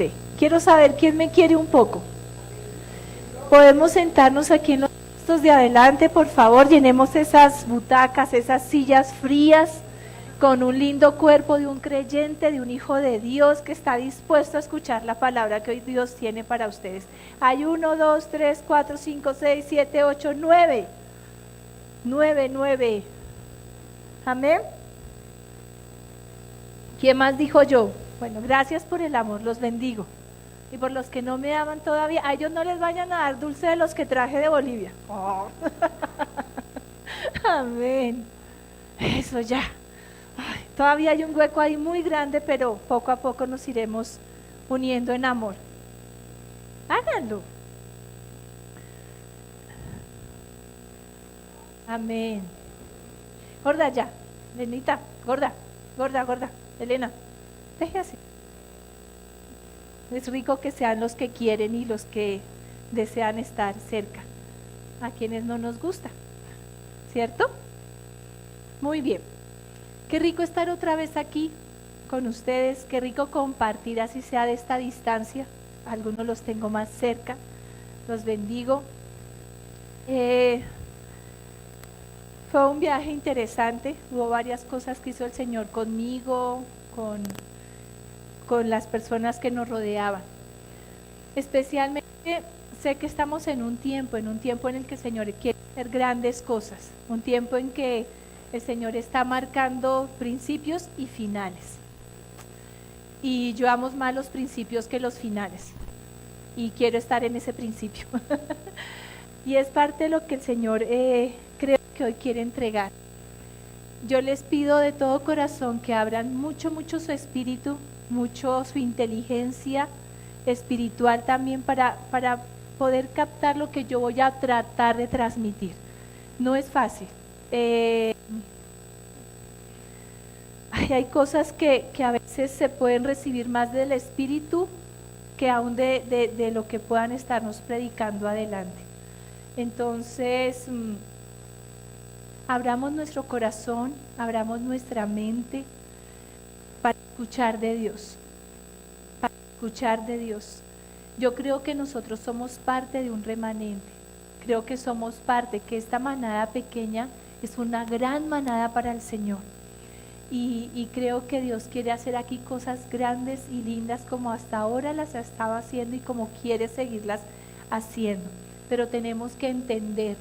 esté. Quiero saber quién me quiere un poco. Podemos sentarnos aquí en los puestos de adelante, por favor, llenemos esas butacas, esas sillas frías, con un lindo cuerpo de un creyente, de un hijo de Dios que está dispuesto a escuchar la palabra que hoy Dios tiene para ustedes. Hay 1, 2, 3, 4, 5, 6, 7, 8, 9. 9. Amén. ¿Quién más dijo yo? Bueno, gracias por el amor, los bendigo. Y por los que no me aman todavía, a ellos no les vayan a dar dulce de los que traje de Bolivia. Oh. Amén. Eso ya. Ay, todavía hay un hueco ahí muy grande, pero poco a poco nos iremos uniendo en amor. Háganlo. Amén. Gorda ya, Lenita, gorda. Elena, deje así. Es rico que sean los que quieren y los que desean estar cerca, a quienes no nos gusta, ¿cierto? Muy bien. Qué rico estar otra vez aquí con ustedes, qué rico compartir así sea de esta distancia. Algunos los tengo más cerca, los bendigo. Fue un viaje interesante, hubo varias cosas que hizo el Señor conmigo, con las personas que nos rodeaban. Especialmente sé que estamos en un tiempo en el que el Señor quiere hacer grandes cosas, un tiempo en que el Señor está marcando principios y finales. Y yo amo más los principios que los finales. Y quiero estar en ese principio. Y es parte de lo que el Señor creo que hoy quiere entregar. Yo les pido de todo corazón que abran mucho su espíritu, mucho su inteligencia espiritual también para poder captar lo que yo voy a tratar de transmitir. No es fácil. Hay cosas que a veces se pueden recibir más del espíritu que aún de lo que puedan estarnos predicando adelante. Entonces, abramos nuestro corazón, abramos nuestra mente para escuchar de Dios, Yo creo que nosotros somos parte de un remanente, creo que somos parte, que esta manada pequeña es una gran manada para el Señor. Y creo que Dios quiere hacer aquí cosas grandes y lindas como hasta ahora las ha estado haciendo y como quiere seguirlas haciendo. Pero tenemos que entender,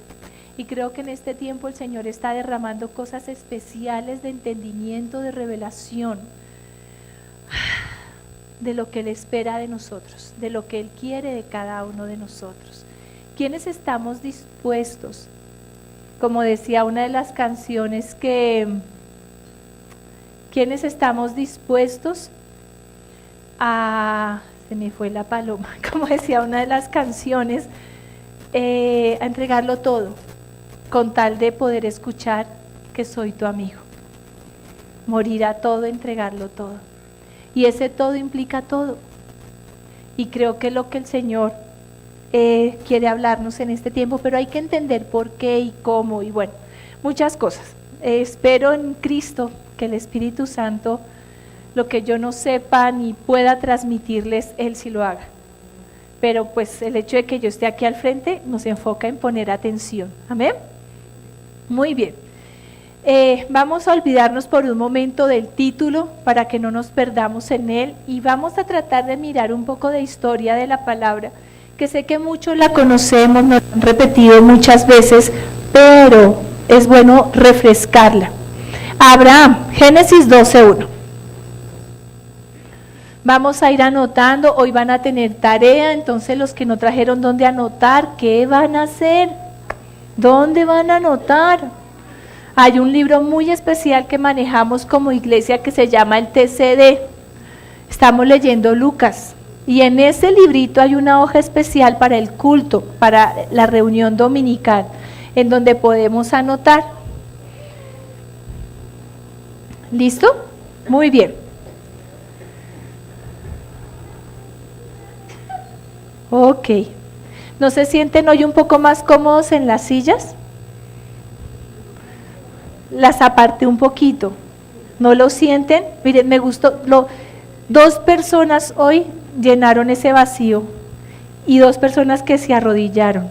y creo que en este tiempo el Señor está derramando cosas especiales de entendimiento, de revelación, de lo que Él espera de nosotros, de lo que Él quiere de cada uno de nosotros. ¿Quiénes estamos dispuestos? Como decía una de las canciones ¿quiénes estamos dispuestos a, se me fue la paloma, como decía una de las canciones, a entregarlo todo, con tal de poder escuchar que soy tu amigo? Morir a todo, entregarlo todo. Y ese todo implica todo. Y creo que es lo que el Señor quiere hablarnos en este tiempo, pero hay que entender por qué y cómo, y bueno, muchas cosas. Espero en Cristo que el Espíritu Santo, lo que yo no sepa ni pueda transmitirles, Él sí lo haga. Pero pues el hecho de que yo esté aquí al frente nos enfoca en poner atención. ¿Amén? Muy bien. Vamos a olvidarnos por un momento del título para que no nos perdamos en él y vamos a tratar de mirar un poco de historia de la palabra, que sé que muchos la conocemos, nos han repetido muchas veces, pero es bueno refrescarla. Abraham, Génesis 12:1. Vamos a ir anotando, hoy van a tener tarea, entonces los que no trajeron dónde anotar, ¿qué van a hacer? ¿Dónde van a anotar? Hay un libro muy especial que manejamos como iglesia que se llama el TCD. Estamos leyendo Lucas y en ese librito hay una hoja especial para el culto, para la reunión dominical, en donde podemos anotar. ¿Listo? Muy bien. Ok. ¿No se sienten hoy un poco más cómodos en las sillas? Las aparté un poquito. ¿No lo sienten? Miren, me gustó. Dos personas hoy llenaron ese vacío y 2 personas que se arrodillaron.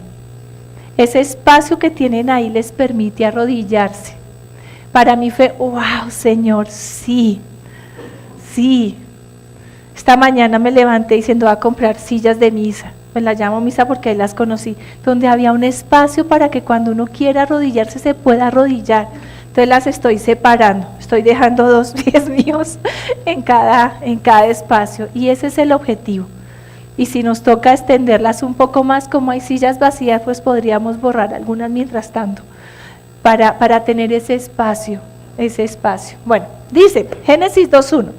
Ese espacio que tienen ahí les permite arrodillarse. Para mí fue, wow, Señor, sí. Esta mañana me levanté diciendo, voy a comprar sillas de misa. Pues las llamo misa porque ahí las conocí, donde había un espacio para que cuando uno quiera arrodillarse se pueda arrodillar. Entonces las estoy separando, estoy dejando 2 pies míos en cada espacio, y ese es el objetivo. Y si nos toca extenderlas un poco más, como hay sillas vacías, pues podríamos borrar algunas mientras tanto, para tener ese espacio. Bueno, dice Génesis 2:1,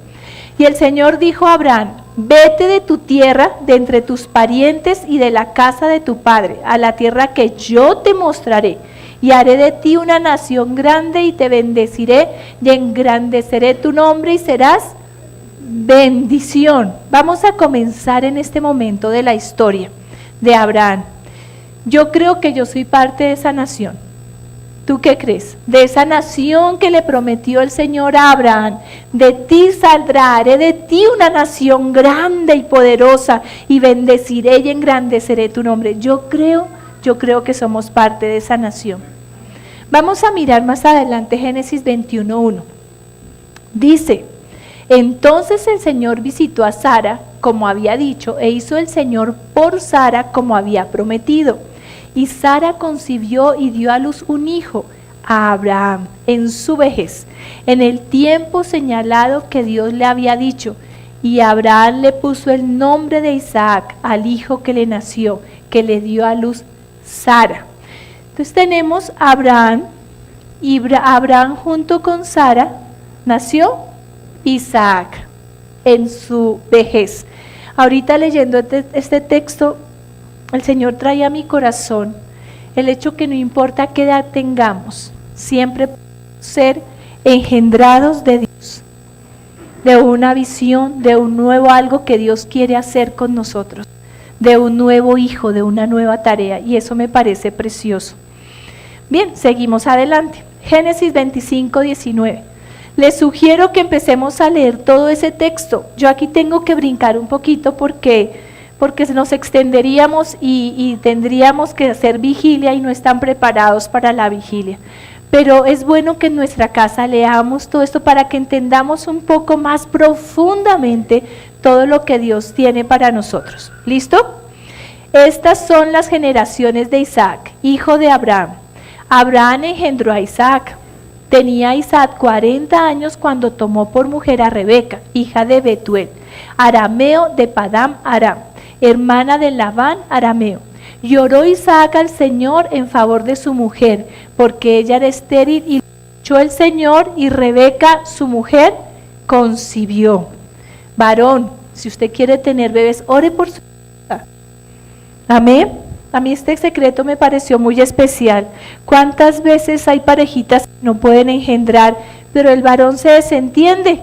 y el Señor dijo a Abraham, vete de tu tierra, de entre tus parientes y de la casa de tu padre, a la tierra que yo te mostraré, y haré de ti una nación grande, y te bendeciré, y engrandeceré tu nombre, y serás bendición. Vamos a comenzar en este momento de la historia de Abraham. Yo creo que yo soy parte de esa nación. ¿Tú qué crees? De esa nación que le prometió el Señor a Abraham, de ti saldrá, haré de ti una nación grande y poderosa, y bendeciré y engrandeceré tu nombre. Yo creo que somos parte de esa nación. Vamos a mirar más adelante Génesis 21:1. Dice, entonces el Señor visitó a Sara, como había dicho, e hizo el Señor por Sara como había prometido. Y Sara concibió y dio a luz un hijo a Abraham en su vejez, en el tiempo señalado que Dios le había dicho. Y Abraham le puso el nombre de Isaac al hijo que le nació, que le dio a luz Sara. Entonces tenemos a Abraham, y Abraham junto con Sara nació Isaac en su vejez. Ahorita leyendo este texto, el Señor trae a mi corazón el hecho que no importa qué edad tengamos, siempre ser engendrados de Dios, de una visión, de un nuevo algo que Dios quiere hacer con nosotros, de un nuevo hijo, de una nueva tarea, y eso me parece precioso. Bien, seguimos adelante. Génesis 25:19. Les sugiero que empecemos a leer todo ese texto. Yo aquí tengo que brincar un poquito porque nos extenderíamos y tendríamos que hacer vigilia y no están preparados para la vigilia. Pero es bueno que en nuestra casa leamos todo esto para que entendamos un poco más profundamente todo lo que Dios tiene para nosotros. ¿Listo? Estas son las generaciones de Isaac, hijo de Abraham. Abraham engendró a Isaac. Tenía Isaac 40 años cuando tomó por mujer a Rebeca, hija de Betuel, arameo de Padán Aram, hermana de Labán arameo. Y oró Isaac al Señor en favor de su mujer, porque ella era estéril, y echó el Señor, y Rebeca, su mujer, concibió. Varón, si usted quiere tener bebés, ore por su hija. Amén. A mí este secreto me pareció muy especial. ¿Cuántas veces hay parejitas que no pueden engendrar, pero el varón se desentiende?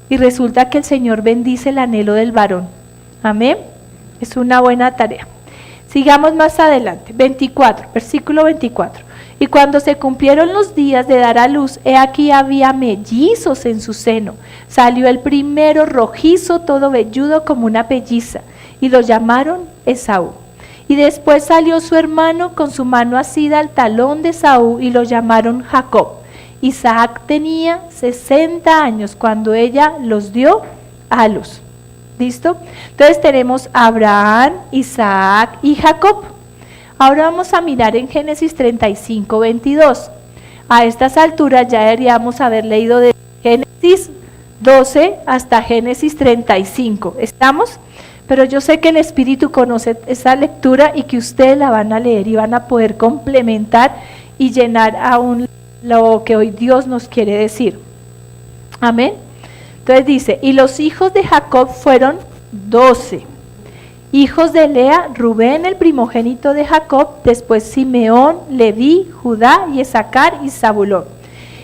Y resulta que el Señor bendice el anhelo del varón. Amén. Es una buena tarea. Sigamos más adelante. 24, versículo 24. Y cuando se cumplieron los días de dar a luz, he aquí había mellizos en su seno. Salió el primero rojizo, todo velludo como una pelliza, y lo llamaron Esaú. Y después salió su hermano con su mano asida al talón de Esaú, y lo llamaron Jacob. Isaac tenía 60 años cuando ella los dio a luz. ¿Listo? Entonces tenemos Abraham, Isaac y Jacob. Ahora vamos a mirar en Génesis 35:22. A estas alturas ya deberíamos haber leído de Génesis 12 hasta Génesis 35. ¿Estamos? Pero yo sé que el Espíritu conoce esa lectura y que ustedes la van a leer y van a poder complementar y llenar aún lo que hoy Dios nos quiere decir. Amén. Entonces dice, y los hijos de Jacob fueron 12. Hijos de Lea, Rubén, el primogénito de Jacob, después Simeón, Leví, Judá, y Issacar y Zabulón.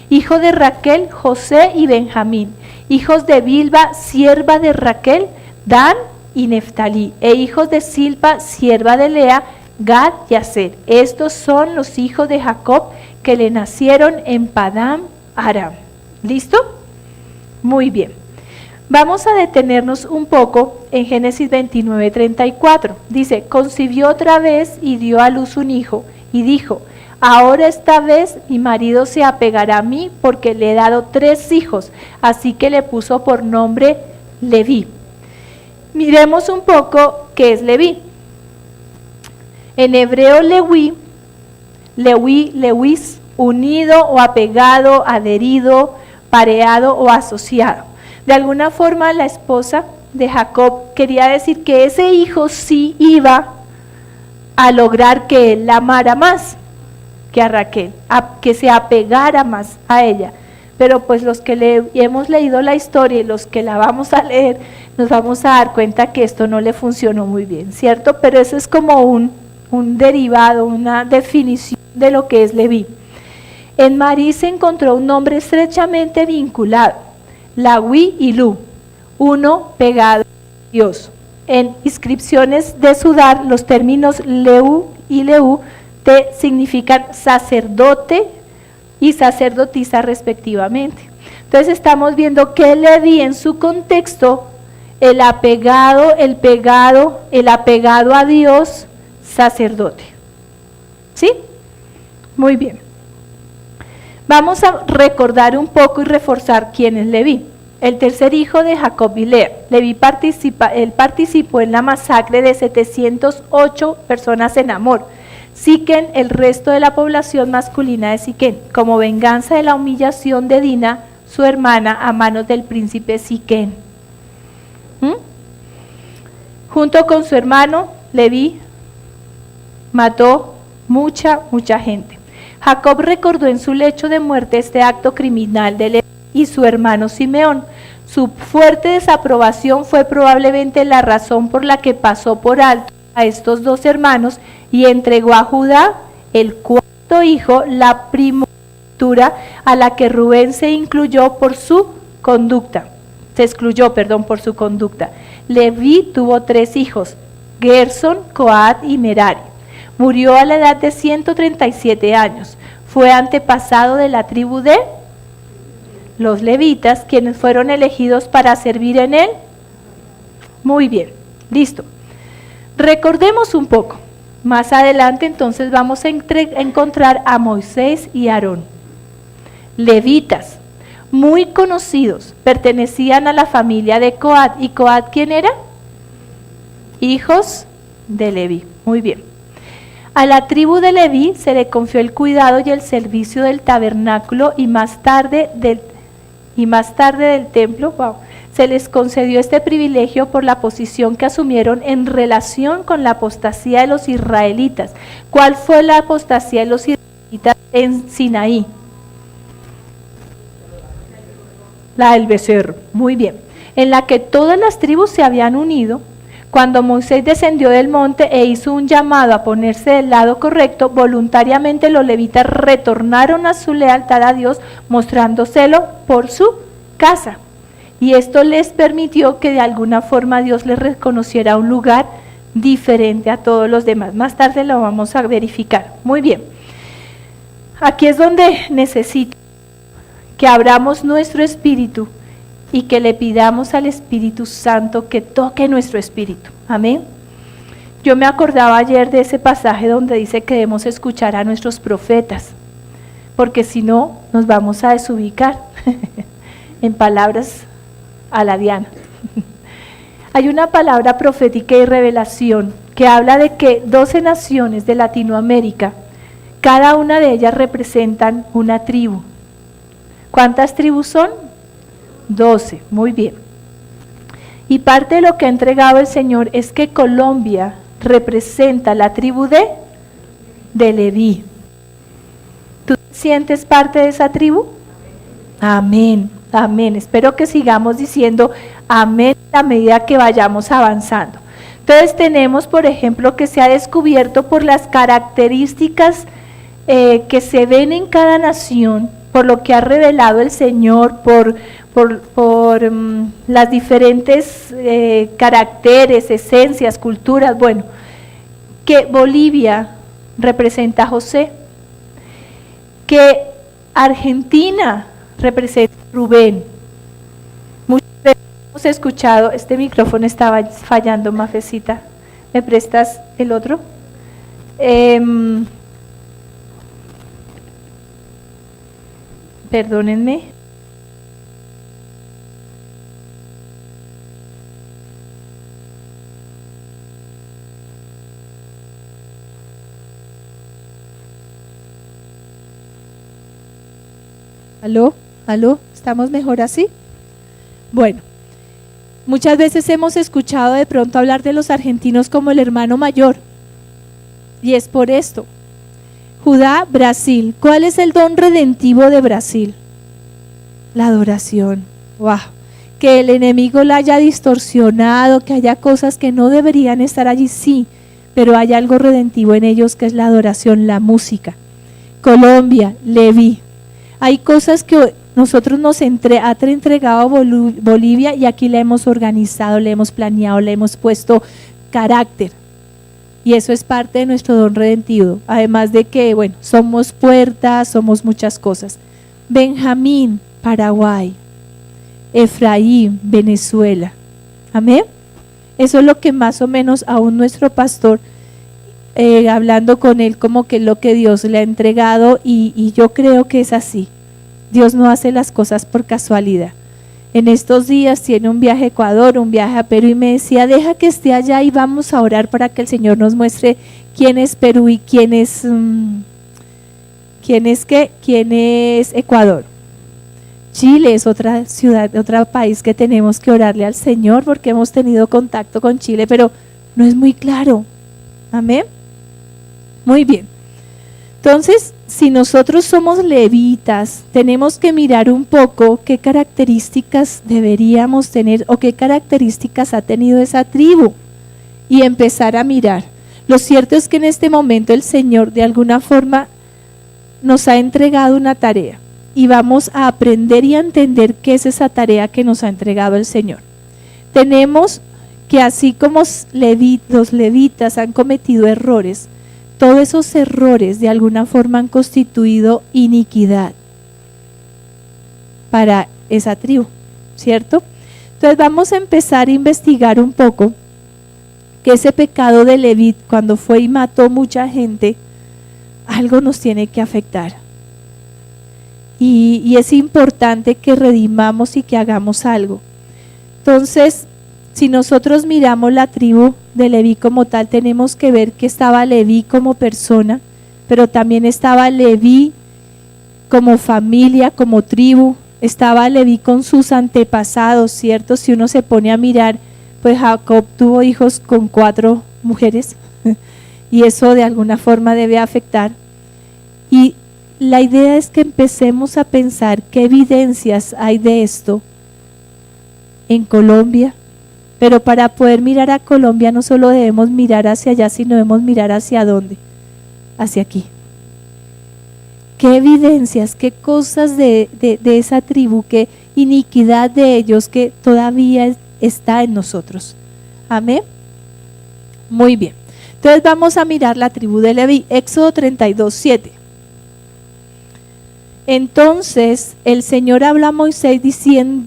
Hijo de Raquel, José y Benjamín. Hijos de Bilba, sierva de Raquel, Dan y Neftalí. E hijos de Silpa, sierva de Lea, Gad y Aser. Estos son los hijos de Jacob que le nacieron en Padán Aram. ¿Listo? Muy bien. Vamos a detenernos un poco en Génesis 29:34. Dice, concibió otra vez y dio a luz un hijo, y dijo, ahora esta vez mi marido se apegará a mí porque le he dado 3 hijos, así que le puso por nombre Leví. Miremos un poco qué es Leví. En hebreo lewis, unido o apegado, adherido, pareado o asociado. De alguna forma la esposa de Jacob quería decir que ese hijo sí iba a lograr que él la amara más que a Raquel, que se apegara más a ella. Pero pues los que hemos leído la historia y los que la vamos a leer, nos vamos a dar cuenta que esto no le funcionó muy bien, ¿cierto? Pero eso es como un derivado, una definición de lo que es Leví. En Marí se encontró un nombre estrechamente vinculado, Lawi y Lu, uno pegado a Dios. En inscripciones de Sudar, los términos Leu y Leu significan sacerdote y sacerdotisa respectivamente. Entonces estamos viendo que Leví en su contexto, el apegado a Dios, sacerdote. ¿Sí? Muy bien. Vamos a recordar un poco y reforzar quién es Leví. El tercer hijo de Jacob y Lea. Leví participó en la masacre de 708 personas en Amor. Siquén, el resto de la población masculina de Siquén, como venganza de la humillación de Dina, su hermana, a manos del príncipe Siquén. Junto con su hermano, Leví mató mucha gente. Jacob recordó en su lecho de muerte este acto criminal de Leví y su hermano Simeón. Su fuerte desaprobación fue probablemente la razón por la que pasó por alto a estos 2 hermanos y entregó a Judá, el cuarto hijo, la primogenitura a la que Rubén se excluyó por su conducta. Leví tuvo 3 hijos, Gersón, Coat y Merari. Murió a la edad de 137 años. Fue antepasado de la tribu de los levitas, quienes fueron elegidos para servir en él. Muy bien, listo. Recordemos un poco. Más adelante entonces vamos a encontrar a Moisés y Aarón. Levitas, muy conocidos, pertenecían a la familia de Coat. ¿Y Coat quién era? Hijos de Leví. Muy bien. A la tribu de Leví se le confió el cuidado y el servicio del tabernáculo y más tarde del templo. Se les concedió este privilegio por la posición que asumieron en relación con la apostasía de los israelitas. ¿Cuál fue la apostasía de los israelitas en Sinaí? La del becerro, muy bien. En la que todas las tribus se habían unido. Cuando Moisés descendió del monte e hizo un llamado a ponerse del lado correcto, voluntariamente los levitas retornaron a su lealtad a Dios, mostrándoselo por su casa. Y esto les permitió que de alguna forma Dios les reconociera un lugar diferente a todos los demás. Más tarde lo vamos a verificar. Muy bien. Aquí es donde necesito que abramos nuestro espíritu y que le pidamos al Espíritu Santo que toque nuestro espíritu. Amén. Yo me acordaba ayer de ese pasaje donde dice que debemos escuchar a nuestros profetas, porque si no nos vamos a desubicar. En palabras a la Diana. Hay una palabra profética y revelación que habla de que 12 naciones de Latinoamérica, cada una de ellas representan una tribu. ¿Cuántas tribus son? 12, muy bien. Y parte de lo que ha entregado el Señor es que Colombia representa la tribu de Leví. ¿Tú te sientes parte de esa tribu? Amén, amén. Espero que sigamos diciendo amén a medida que vayamos avanzando. Entonces tenemos, por ejemplo, que se ha descubierto por las características que se ven en cada nación, por lo que ha revelado el Señor, por las diferentes caracteres, esencias, culturas, bueno, que Bolivia representa a José, que Argentina representa a Rubén. Muchas veces Hemos escuchado, este micrófono estaba fallando, Mafecita. ¿Me prestas el otro? Perdónenme. ¿Aló? ¿Aló? ¿Estamos mejor así? Bueno, muchas veces hemos escuchado de pronto hablar de los argentinos como el hermano mayor. Y es por esto. Judá, Brasil. ¿Cuál es el don redentivo de Brasil? La adoración. ¡Wow! Que el enemigo la haya distorsionado, que haya cosas que no deberían estar allí, sí, pero hay algo redentivo en ellos que es la adoración, la música. Colombia, Leví. Hay cosas que nosotros nos ha entregado Bolivia y aquí le hemos organizado, le hemos planeado, le hemos puesto carácter. Y eso es parte de nuestro don redentivo. Además de que, bueno, somos puertas, somos muchas cosas. Benjamín, Paraguay. Efraín, Venezuela. Amén. Eso es lo que más o menos aún nuestro pastor, hablando con él, como que es lo que Dios le ha entregado y yo creo que es así. Dios no hace las cosas por casualidad. En estos días tiene un viaje a Ecuador, un viaje a Perú y me decía, deja que esté allá y vamos a orar para que el Señor nos muestre quién es Perú y quién es Ecuador. Chile es otra ciudad, otro país que tenemos que orarle al Señor porque hemos tenido contacto con Chile, pero no es muy claro. Amén. Muy bien. Entonces, si nosotros somos levitas, tenemos que mirar un poco qué características deberíamos tener o qué características ha tenido esa tribu y empezar a mirar. Lo cierto es que en este momento el Señor de alguna forma nos ha entregado una tarea y vamos a aprender y a entender qué es esa tarea que nos ha entregado el Señor. Tenemos que así como los levitas han cometido errores, todos esos errores de alguna forma han constituido iniquidad para esa tribu, ¿cierto? Entonces vamos a empezar a investigar un poco que ese pecado de Leví, cuando fue y mató mucha gente, algo nos tiene que afectar. Y es importante que redimamos y que hagamos algo. Entonces, si nosotros miramos la tribu de Leví como tal, tenemos que ver que estaba Leví como persona, pero también estaba Leví como familia, como tribu, estaba Leví con sus antepasados, ¿cierto? Si uno se pone a mirar, pues Jacob tuvo hijos con 4 mujeres y eso de alguna forma debe afectar. Y la idea es que empecemos a pensar qué evidencias hay de esto en Colombia. Pero para poder mirar a Colombia no solo debemos mirar hacia allá, sino debemos mirar hacia dónde, hacia aquí. ¿Qué evidencias, qué cosas de esa tribu, qué iniquidad de ellos que todavía está en nosotros? Amén. Muy bien. Entonces vamos a mirar la tribu de Leví, Éxodo 32:7. Entonces el Señor habla a Moisés diciendo,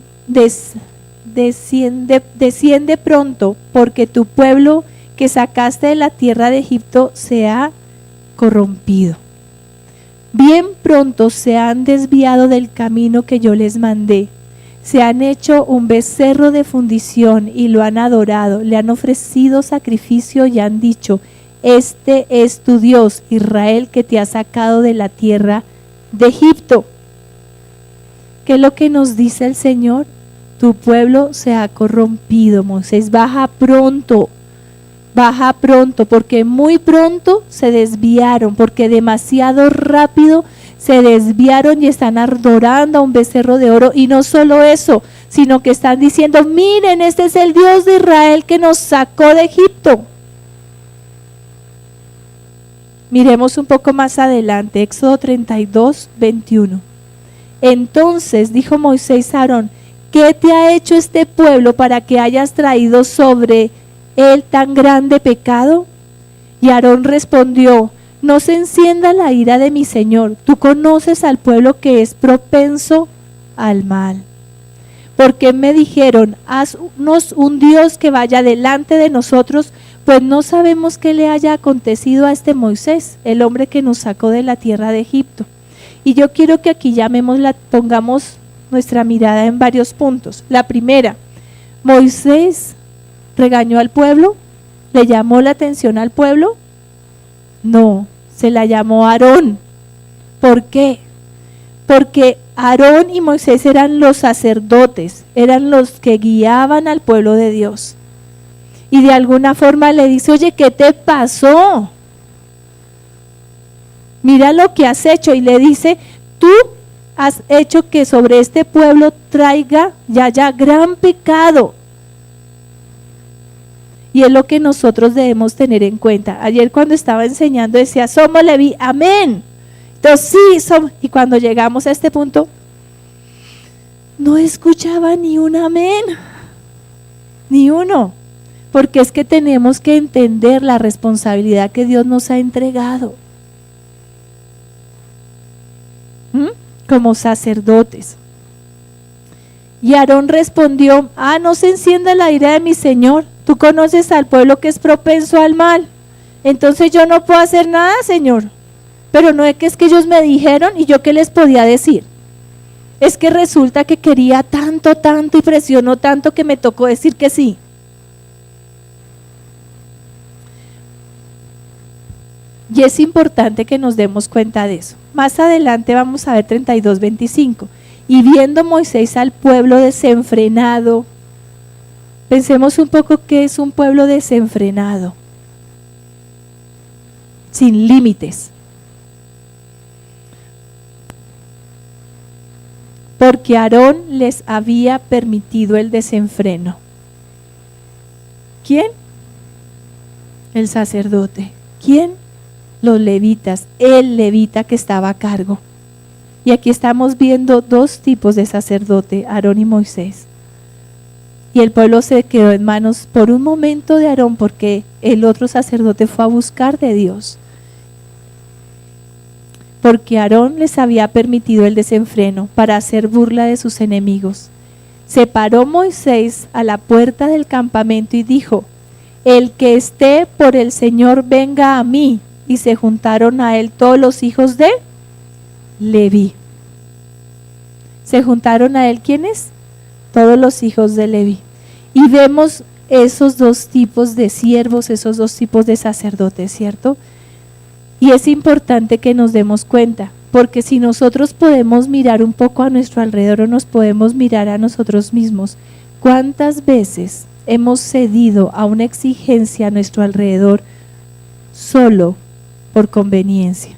desciende pronto, porque tu pueblo que sacaste de la tierra de Egipto se ha corrompido. Bien pronto se han desviado del camino que yo les mandé. Se han hecho un becerro de fundición y lo han adorado. Le han ofrecido sacrificio y han dicho: este es tu Dios, Israel, que te ha sacado de la tierra de Egipto. ¿Qué es lo que nos dice el Señor? Tu pueblo se ha corrompido, Moisés. Baja pronto, porque muy pronto se desviaron, porque demasiado rápido se desviaron y están adorando a un becerro de oro. Y no solo eso, sino que están diciendo: miren, este es el Dios de Israel que nos sacó de Egipto. Miremos un poco más adelante, Éxodo 32:21. Entonces dijo Moisés a Aarón: ¿qué te ha hecho este pueblo para que hayas traído sobre él tan grande pecado? Y Aarón respondió: no se encienda la ira de mi Señor, tú conoces al pueblo que es propenso al mal. porque me dijeron, haznos un Dios que vaya delante de nosotros, pues no sabemos qué le haya acontecido a este Moisés, el hombre que nos sacó de la tierra de Egipto. Y yo quiero que aquí pongamos nuestra mirada en varios puntos. La primera, Moisés regañó al pueblo, le llamó la atención al pueblo. No, se la llamó Aarón. ¿Por qué? Porque Aarón y Moisés eran los sacerdotes, eran los que guiaban al pueblo de Dios. Y de alguna forma le dice, oye, ¿qué te pasó? Mira lo que has hecho. Y le dice, tú has hecho que sobre este pueblo traiga ya gran pecado. Y es lo que nosotros debemos tener en cuenta. Ayer cuando estaba enseñando decía, somos Leví, amén. Entonces sí, somos. Y cuando llegamos a este punto, no escuchaba ni un amén, ni uno. Porque es que tenemos que entender la responsabilidad que Dios nos ha entregado como sacerdotes. Y Aarón respondió, no se encienda la ira de mi Señor, tú conoces al pueblo que es propenso al mal, entonces yo no puedo hacer nada, Señor. Pero no es que ellos me dijeron y yo qué les podía decir. Es que resulta que quería tanto y presionó tanto que me tocó decir que sí. Y es importante que nos demos cuenta de eso. Más adelante vamos a ver 32:25. Y viendo Moisés al pueblo desenfrenado, pensemos un poco qué es un pueblo desenfrenado, sin límites. Porque Aarón les había permitido el desenfreno. ¿Quién? El sacerdote. ¿Quién? Los levitas, el levita que estaba a cargo. Y aquí estamos viendo dos tipos de sacerdote, Aarón y Moisés. Y el pueblo se quedó en manos por un momento de Aarón, porque el otro sacerdote fue a buscar de Dios. Porque Aarón les había permitido el desenfreno para hacer burla de sus enemigos. Se paró Moisés a la puerta del campamento y dijo, el que esté por el Señor venga a mí. Y se juntaron a él todos los hijos de Leví. ¿Se juntaron a él quiénes? Todos los hijos de Leví. Y vemos esos dos tipos de siervos, esos dos tipos de sacerdotes, ¿cierto? Y es importante que nos demos cuenta, porque si nosotros podemos mirar un poco a nuestro alrededor o nos podemos mirar a nosotros mismos, ¿cuántas veces hemos cedido a una exigencia a nuestro alrededor solo por conveniencia,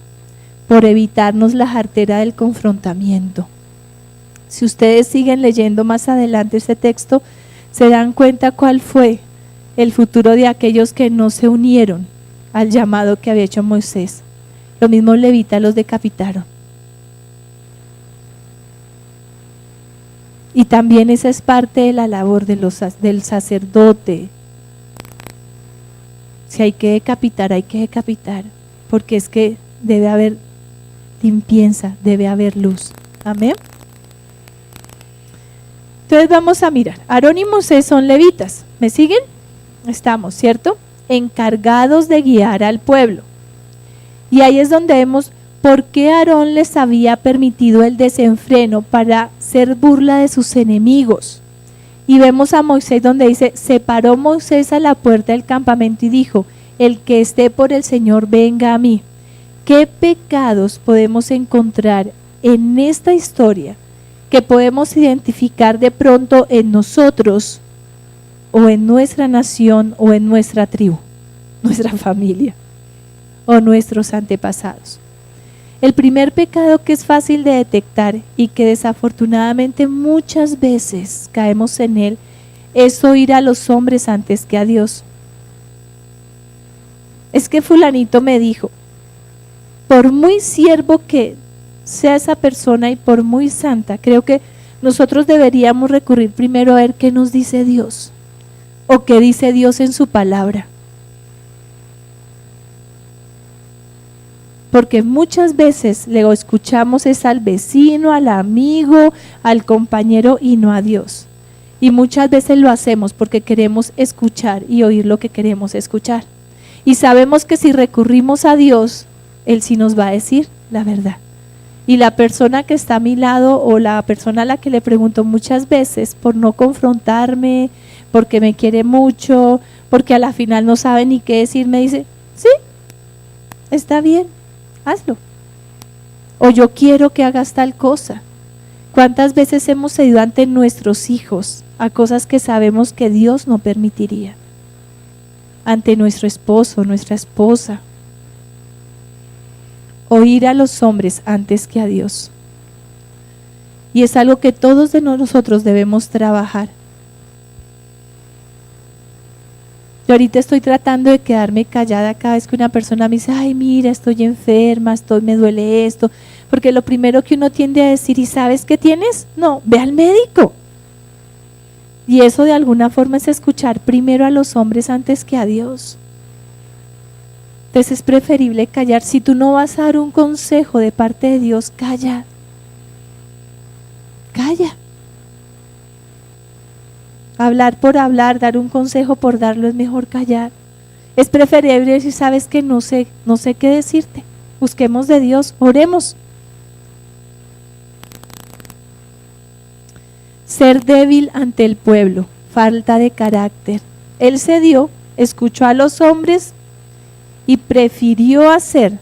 por evitarnos la jartera del confrontamiento? Si ustedes siguen leyendo más adelante este texto, se dan cuenta cuál fue el futuro de aquellos que no se unieron al llamado que había hecho Moisés. Los mismos levitas los decapitaron. Y también esa es parte de la labor del sacerdote. Si hay que decapitar, porque es que debe haber limpieza, debe haber luz. Amén. Entonces vamos a mirar, Aarón y Moisés son levitas, ¿me siguen? Estamos, ¿cierto? Encargados de guiar al pueblo. Y ahí es donde vemos por qué Aarón les había permitido el desenfreno para hacer burla de sus enemigos. Y vemos a Moisés donde dice, se paró Moisés a la puerta del campamento y dijo, el que esté por el Señor venga a mí. ¿Qué pecados podemos encontrar en esta historia que podemos identificar de pronto en nosotros o en nuestra nación o en nuestra tribu, nuestra familia o nuestros antepasados? El primer pecado que es fácil de detectar y que desafortunadamente muchas veces caemos en él es oír a los hombres antes que a Dios. Es que fulanito me dijo, por muy siervo que sea esa persona y por muy santa, creo que nosotros deberíamos recurrir primero a ver qué nos dice Dios o qué dice Dios en su palabra. Porque muchas veces le escuchamos es al vecino, al amigo, al compañero y no a Dios. Y muchas veces lo hacemos porque queremos escuchar y oír lo que queremos escuchar. Y sabemos que si recurrimos a Dios, Él sí nos va a decir la verdad. Y la persona que está a mi lado o la persona a la que le pregunto muchas veces por no confrontarme, porque me quiere mucho, porque a la final no sabe ni qué decir, me dice, sí, está bien, hazlo. O yo quiero que hagas tal cosa. ¿Cuántas veces hemos cedido ante nuestros hijos a cosas que sabemos que Dios no permitiría? Ante nuestro esposo, nuestra esposa. Oír a los hombres antes que a Dios. Y es algo que todos de nosotros debemos trabajar. Yo ahorita estoy tratando de quedarme callada cada vez que una persona me dice, ay, mira, estoy enferma, me duele esto. Porque lo primero que uno tiende a decir, ¿y sabes qué tienes? No, ve al médico. Y eso de alguna forma es escuchar primero a los hombres antes que a Dios. Entonces es preferible callar. Si tú no vas a dar un consejo de parte de Dios, calla. Calla. Hablar por hablar, dar un consejo por darlo, es mejor callar. Es preferible decir, sabes que no sé qué decirte. Busquemos de Dios, oremos. Ser débil ante el pueblo, falta de carácter. Él cedió, escuchó a los hombres y prefirió hacer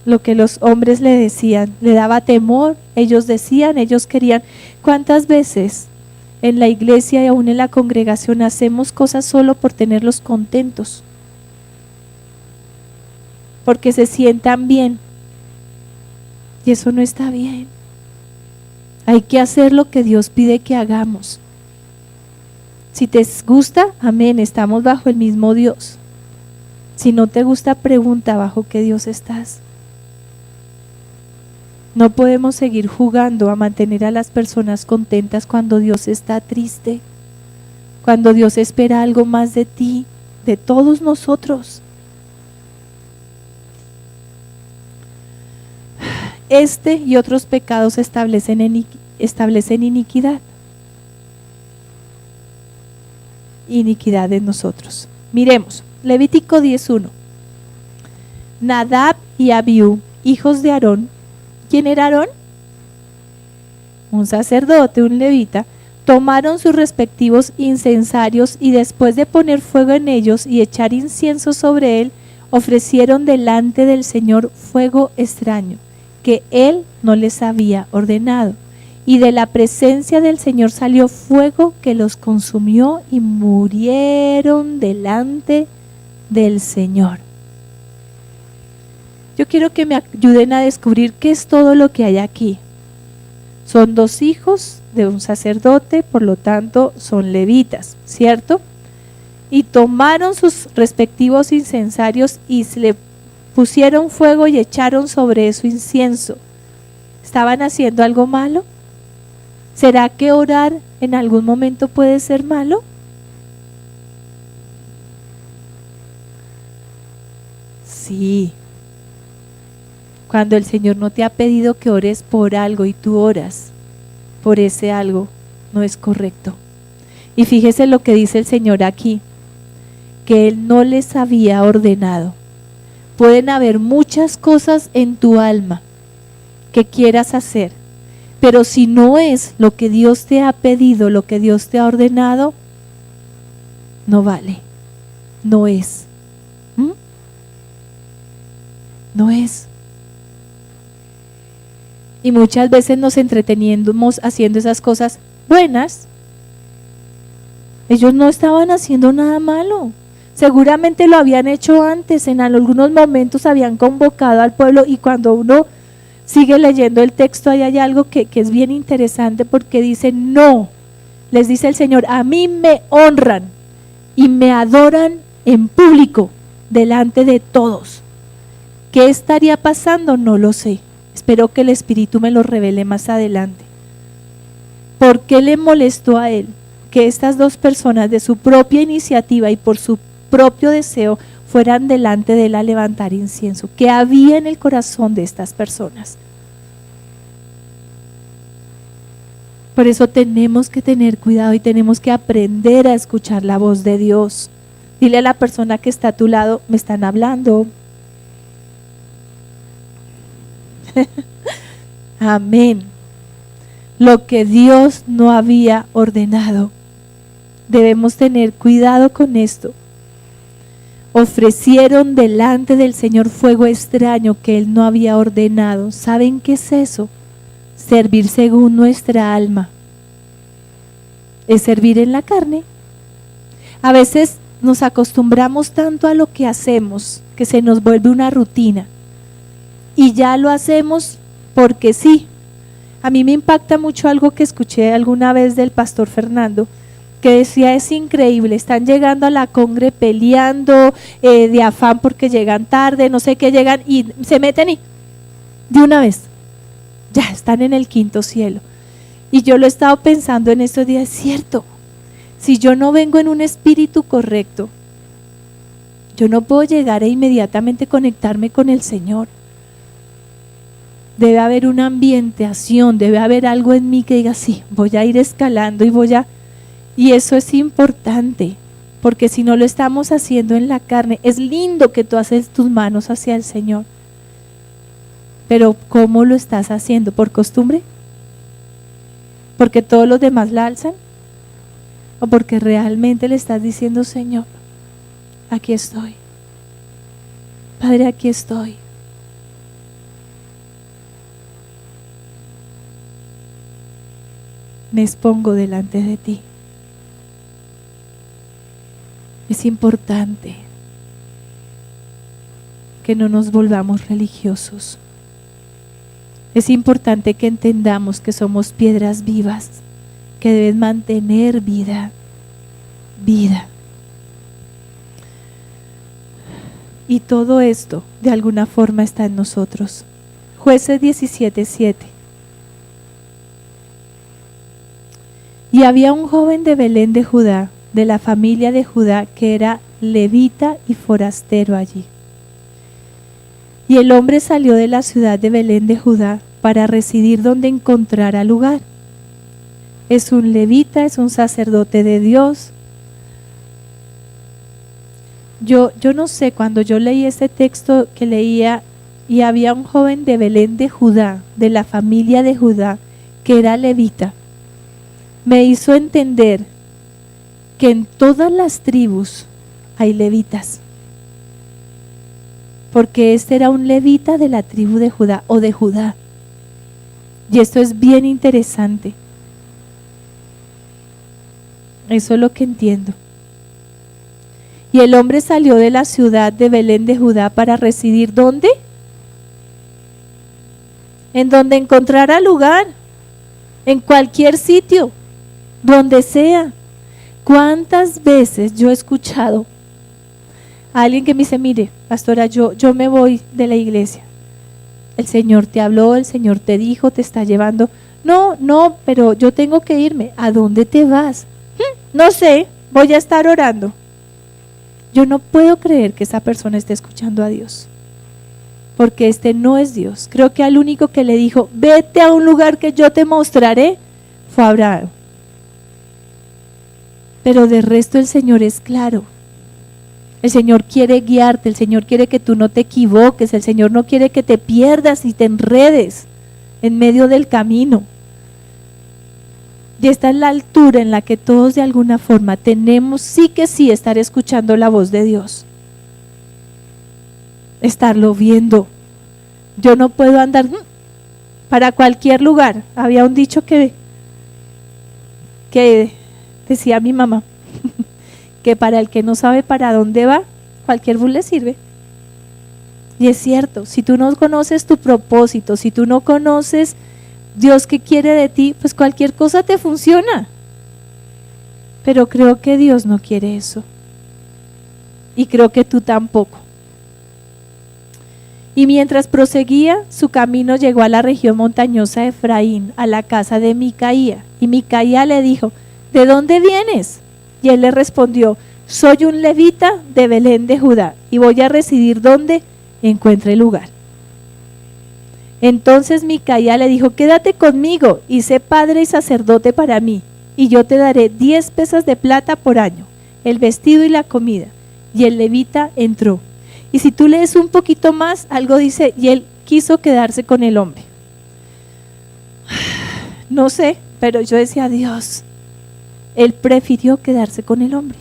lo que los hombres le decían. Le daba temor, ellos decían, ellos querían. ¿Cuántas veces en la iglesia y aún en la congregación hacemos cosas solo por tenerlos contentos? Porque se sientan bien. Y eso no está bien. Hay que hacer lo que Dios pide que hagamos. Si te gusta, amén, estamos bajo el mismo Dios. Si no te gusta, pregunta bajo qué Dios estás. No podemos seguir jugando a mantener a las personas contentas cuando Dios está triste, cuando Dios espera algo más de ti, de todos nosotros. Este y otros pecados establecen iniquidad. Iniquidad en nosotros. Miremos, Levítico 10:1. Nadab y Abiú, hijos de Aarón. ¿Quién era Aarón? Un sacerdote, un levita. Tomaron sus respectivos incensarios y después de poner fuego en ellos y echar incienso sobre él, ofrecieron delante del Señor fuego extraño, que Él no les había ordenado. Y de la presencia del Señor salió fuego que los consumió y murieron delante del Señor. Yo quiero que me ayuden a descubrir qué es todo lo que hay aquí. Son dos hijos de un sacerdote, por lo tanto son levitas, ¿cierto? Y tomaron sus respectivos incensarios y se le pusieron fuego y echaron sobre eso incienso. ¿Estaban haciendo algo malo? ¿Será que orar en algún momento puede ser malo? Sí. Cuando el Señor no te ha pedido que ores por algo y tú oras por ese algo, no es correcto. Y fíjese lo que dice el Señor aquí, que Él no les había ordenado. Pueden haber muchas cosas en tu alma que quieras hacer, pero si no es lo que Dios te ha pedido, lo que Dios te ha ordenado, no vale, no es. No es. Y muchas veces nos entretenemos haciendo esas cosas buenas. Ellos no estaban haciendo nada malo. Seguramente lo habían hecho antes, en algunos momentos habían convocado al pueblo, y cuando uno sigue leyendo el texto ahí hay algo que es bien interesante, porque dice, no, les dice el Señor, a mí me honran y me adoran en público, delante de todos. ¿Qué estaría pasando? No lo sé. Espero que el Espíritu me lo revele más adelante. ¿Por qué le molestó a él que estas dos personas de su propia iniciativa y por su propio deseo fueran delante de él a levantar incienso? ¿Qué había en el corazón de estas personas? Por eso tenemos que tener cuidado y tenemos que aprender a escuchar la voz de Dios. Dile a la persona que está a tu lado, me están hablando. Amén. Lo que Dios no había ordenado. Debemos tener cuidado con esto. Ofrecieron delante del Señor fuego extraño que Él no había ordenado. ¿Saben qué es eso? Servir según nuestra alma. Es servir en la carne. A veces nos acostumbramos tanto a lo que hacemos que se nos vuelve una rutina. Y ya lo hacemos porque sí. A mí me impacta mucho algo que escuché alguna vez del pastor Fernando, que decía, es increíble, están llegando a la congre peleando de afán porque llegan tarde, no sé qué, llegan y se meten y de una vez, ya están en el quinto cielo. Y yo lo he estado pensando en estos días, es cierto, si yo no vengo en un espíritu correcto, yo no puedo llegar e inmediatamente conectarme con el Señor. Debe haber una ambientación, debe haber algo en mí que diga, sí, voy a ir escalando y eso es importante, porque si no lo estamos haciendo en la carne, es lindo que tú haces tus manos hacia el Señor, pero ¿cómo lo estás haciendo? ¿Por costumbre? ¿Porque todos los demás la alzan? ¿O porque realmente le estás diciendo, Señor, aquí estoy, Padre, aquí estoy? Me expongo delante de ti. Es importante que no nos volvamos religiosos. Es importante que entendamos que somos piedras vivas, que deben mantener vida. Y todo esto, de alguna forma, está en nosotros. Jueces 17:7. Y había un joven de Belén de Judá, de la familia de Judá, que era levita y forastero allí. Y el hombre salió de la ciudad de Belén de Judá para residir donde encontrara lugar. Es un levita, es un sacerdote de Dios. Yo no sé, cuando yo leí este texto que leía, y había un joven de Belén de Judá, de la familia de Judá, que era levita, me hizo entender que en todas las tribus hay levitas, porque este era un levita de la tribu de Judá o de Judá, y esto es bien interesante. Eso es lo que entiendo. Y el hombre salió de la ciudad de Belén de Judá para residir ¿dónde? En donde encontrara lugar, en cualquier sitio, donde sea. ¿Cuántas veces yo he escuchado a alguien que me dice, mire, pastora, yo me voy de la iglesia? El Señor te habló, el Señor te dijo, te está llevando. No, pero yo tengo que irme. ¿A dónde te vas? No sé, voy a estar orando. Yo no puedo creer que esa persona esté escuchando a Dios, porque este no es Dios. Creo que al único que le dijo, vete a un lugar que yo te mostraré, fue Abraham. Pero de resto el Señor es claro. El Señor quiere guiarte, el Señor quiere que tú no te equivoques, el Señor no quiere que te pierdas y te enredes en medio del camino. Y esta es la altura en la que todos de alguna forma tenemos sí estar escuchando la voz de Dios, estarlo viendo. Yo no puedo andar para cualquier lugar. Había un dicho que decía mi mamá, que para el que no sabe para dónde va, cualquier bus le sirve. Y es cierto, si tú no conoces tu propósito, si tú no conoces Dios qué quiere de ti, pues cualquier cosa te funciona. Pero creo que Dios no quiere eso. Y creo que tú tampoco. Y mientras proseguía su camino, llegó a la región montañosa de Efraín, a la casa de Micaía. Y Micaía le dijo, ¿de dónde vienes? Y él le respondió, soy un levita de Belén de Judá, y voy a residir donde encuentre lugar. Entonces Micaía le dijo: quédate conmigo y sé padre y sacerdote para mí, y yo te daré 10 pesas de plata por año, el vestido y la comida. Y el levita entró. Y si tú lees un poquito más, algo dice: y él quiso quedarse con el hombre. No sé, pero yo decía: Dios, él prefirió quedarse con el hombre,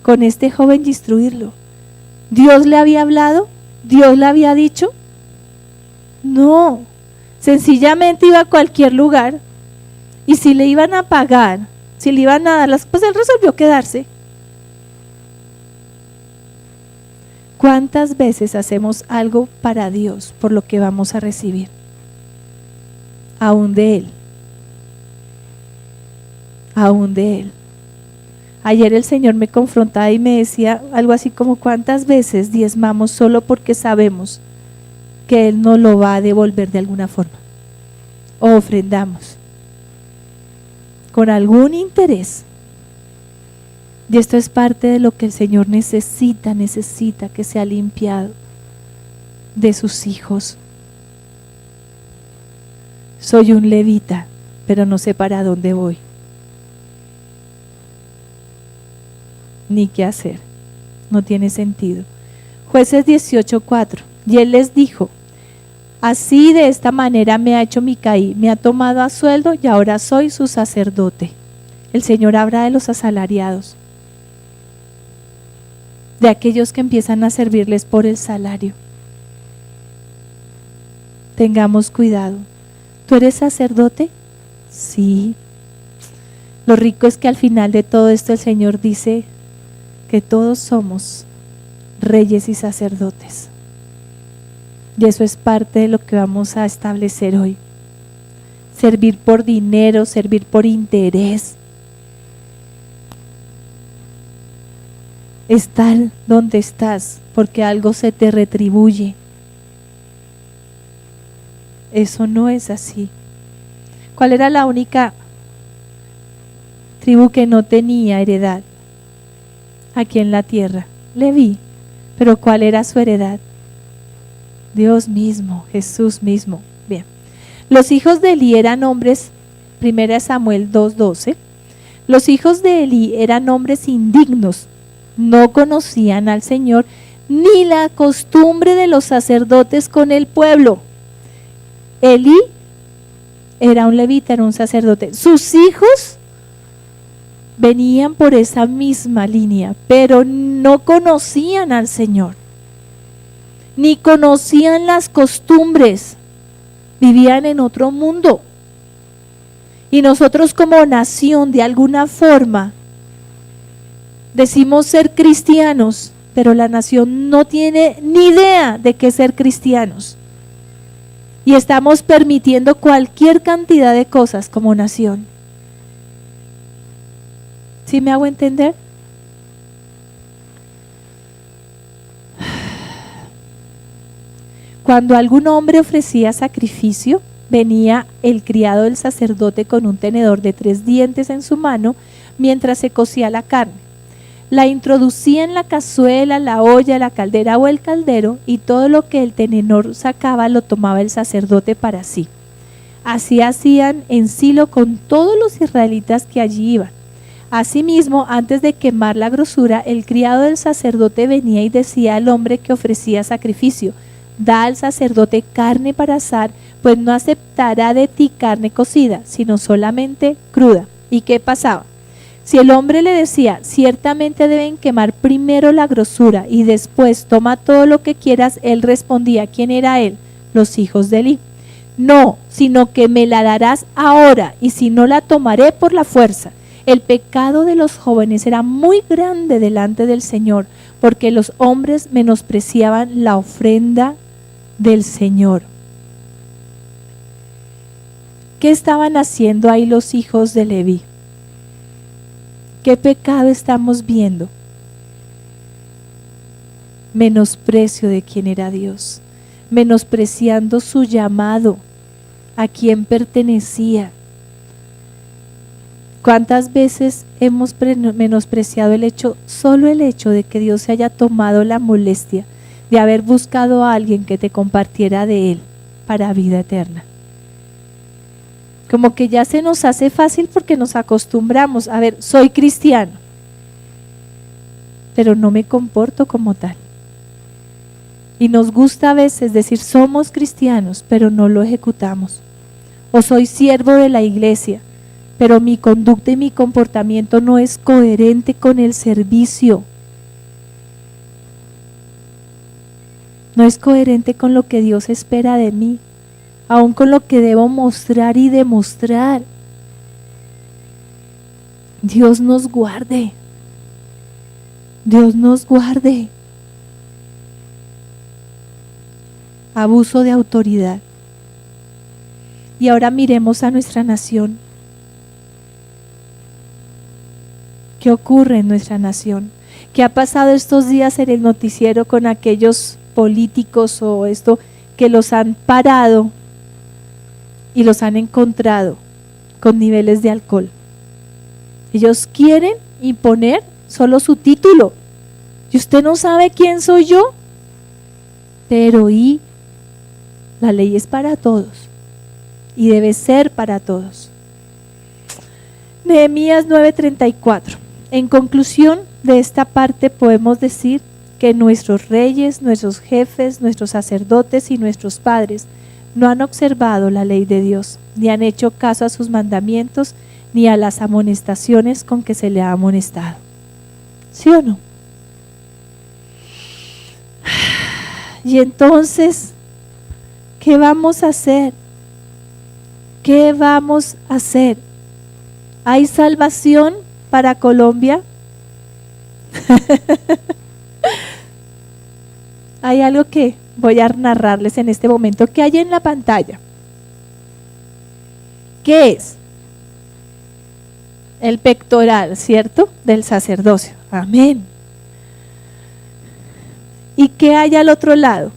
con este joven, y instruirlo. ¿Dios le había hablado? ¿Dios le había dicho? No, sencillamente iba a cualquier lugar, y si le iban a pagar, si le iban a dar las, pues él resolvió quedarse. ¿Cuántas veces hacemos algo para Dios por lo que vamos a recibir? Aún de Él. Aún de Él. Ayer el Señor me confrontaba y me decía algo así como: ¿cuántas veces diezmamos solo porque sabemos que Él nos lo va a devolver de alguna forma? O ofrendamos con algún interés. Y esto es parte de lo que el Señor necesita que sea limpiado de sus hijos. Soy un levita, pero no sé para dónde voy, ni qué hacer. No tiene sentido. Jueces 18:4. Y él les dijo: así, de esta manera me ha hecho Micaía, me ha tomado a sueldo y ahora soy su sacerdote. El Señor habla de los asalariados, de aquellos que empiezan a servirles por el salario. Tengamos cuidado. ¿Tú eres sacerdote? Sí. Lo rico es que al final de todo esto el Señor dice que todos somos reyes y sacerdotes. Y eso es parte de lo que vamos a establecer hoy. Servir por dinero, servir por interés. Estar donde estás porque algo se te retribuye. Eso no es así. ¿Cuál era la única tribu que no tenía heredad aquí en la tierra? Leví. Pero ¿cuál era su heredad? Dios mismo, Jesús mismo. Bien. Los hijos de Elí eran hombres, 1 Samuel 2:12. Los hijos de Elí eran hombres indignos, no conocían al Señor ni la costumbre de los sacerdotes con el pueblo. Elí era un levita, era un sacerdote. Sus hijos venían por esa misma línea, pero no conocían al Señor, ni conocían las costumbres, vivían en otro mundo. Y nosotros como nación, de alguna forma, decimos ser cristianos, pero la nación no tiene ni idea de qué es ser cristianos. Y estamos permitiendo cualquier cantidad de cosas como nación. ¿Sí me hago entender? Cuando algún hombre ofrecía sacrificio, venía el criado del sacerdote con un tenedor de 3 dientes en su mano mientras se cocía la carne. La introducía en la cazuela, la olla, la caldera o el caldero, y todo lo que el tenedor sacaba lo tomaba el sacerdote para sí. Así hacían en Silo con todos los israelitas que allí iban. Asimismo, antes de quemar la grosura, el criado del sacerdote venía y decía al hombre que ofrecía sacrificio: da al sacerdote carne para asar, pues no aceptará de ti carne cocida, sino solamente cruda. ¿Y qué pasaba? Si el hombre le decía: ciertamente deben quemar primero la grosura y después toma todo lo que quieras, él respondía: ¿quién era él? Los hijos de Elí. No, sino que me la darás ahora, y si no la tomaré por la fuerza. El pecado de los jóvenes era muy grande delante del Señor, porque los hombres menospreciaban la ofrenda del Señor. ¿Qué estaban haciendo ahí los hijos de Leví? ¿Qué pecado estamos viendo? Menosprecio de quién era Dios, menospreciando su llamado, a quién pertenecía. ¿Cuántas veces hemos menospreciado solo el hecho de que Dios se haya tomado la molestia de haber buscado a alguien que te compartiera de Él para vida eterna. Como que ya se nos hace fácil porque nos acostumbramos. A ver, soy cristiano, pero no me comporto como tal. Y nos gusta a veces decir somos cristianos, pero no lo ejecutamos. O soy siervo de la iglesia, pero mi conducta y mi comportamiento no es coherente con el servicio. No es coherente con lo que Dios espera de mí, aun con lo que debo mostrar y demostrar. Dios nos guarde. Dios nos guarde. Abuso de autoridad. Y ahora miremos a nuestra nación. ¿Qué ocurre en nuestra nación? ¿Qué ha pasado estos días en el noticiero con aquellos políticos o esto que los han parado y los han encontrado con niveles de alcohol? Ellos quieren imponer solo su título. Y usted no sabe quién soy yo. Pero la ley es para todos y debe ser para todos. Nehemías 9:34. En conclusión de esta parte podemos decir que nuestros reyes, nuestros jefes, nuestros sacerdotes y nuestros padres no han observado la ley de Dios, ni han hecho caso a sus mandamientos, ni a las amonestaciones con que se le ha amonestado. ¿Sí o no? Y entonces, ¿qué vamos a hacer? ¿Qué vamos a hacer? ¿Hay salvación para Colombia? Hay algo que voy a narrarles en este momento que hay en la pantalla. ¿Qué es? El pectoral, ¿cierto? Del sacerdocio. Amén. ¿Y qué hay al otro lado?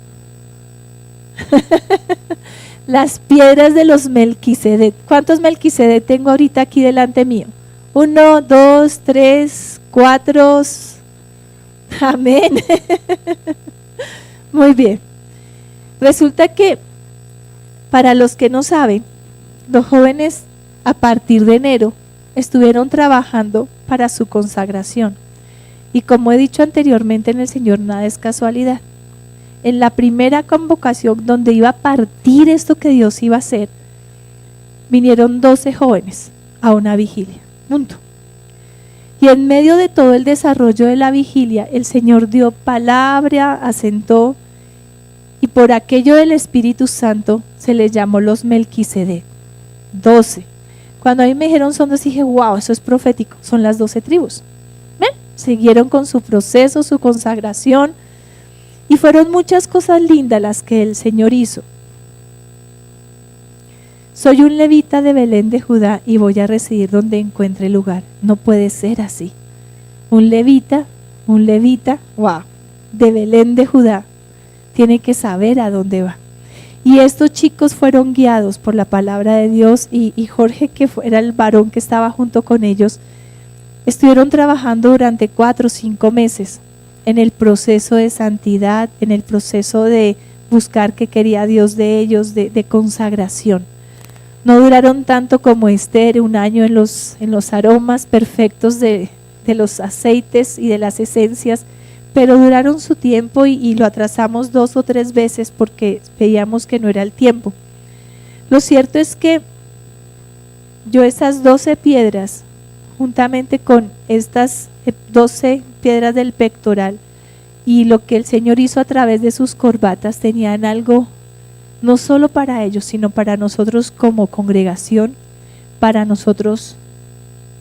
Las piedras de los Melquisedec. ¿Cuántos Melquisedec tengo ahorita aquí delante mío? 1, 2, 3, 4. Amén. Muy bien. Resulta que, para los que no saben, los jóvenes a partir de enero estuvieron trabajando para su consagración. Y como he dicho anteriormente en el Señor, nada es casualidad. En la primera convocación donde iba a partir esto que Dios iba a hacer, vinieron 12 jóvenes a una vigilia. Punto. Y en medio de todo el desarrollo de la vigilia, el Señor dio palabra, asentó, y por aquello del Espíritu Santo se les llamó los Melquisedec. 12. Cuando a mí me dijeron son 12, dije, wow, eso es profético, son las 12 tribus. ¿Ven? Siguieron con su proceso, su consagración, y fueron muchas cosas lindas las que el Señor hizo. Soy un levita de Belén de Judá y voy a residir donde encuentre lugar. No puede ser así. Un levita, wow, de Belén de Judá, tiene que saber a dónde va. Y estos chicos fueron guiados por la palabra de Dios y Jorge, que era el varón que estaba junto con ellos, estuvieron trabajando durante 4 o 5 meses en el proceso de santidad, en el proceso de buscar qué quería Dios de ellos, de consagración. No duraron tanto como Esther, 1 año en los aromas perfectos de los aceites y de las esencias, pero duraron su tiempo y lo atrasamos 2 o 3 veces porque veíamos que no era el tiempo. Lo cierto es que yo esas 12 piedras, juntamente con estas 12 piedras del pectoral y lo que el Señor hizo a través de sus corbatas, tenían algo no solo para ellos, sino para nosotros como congregación, para nosotros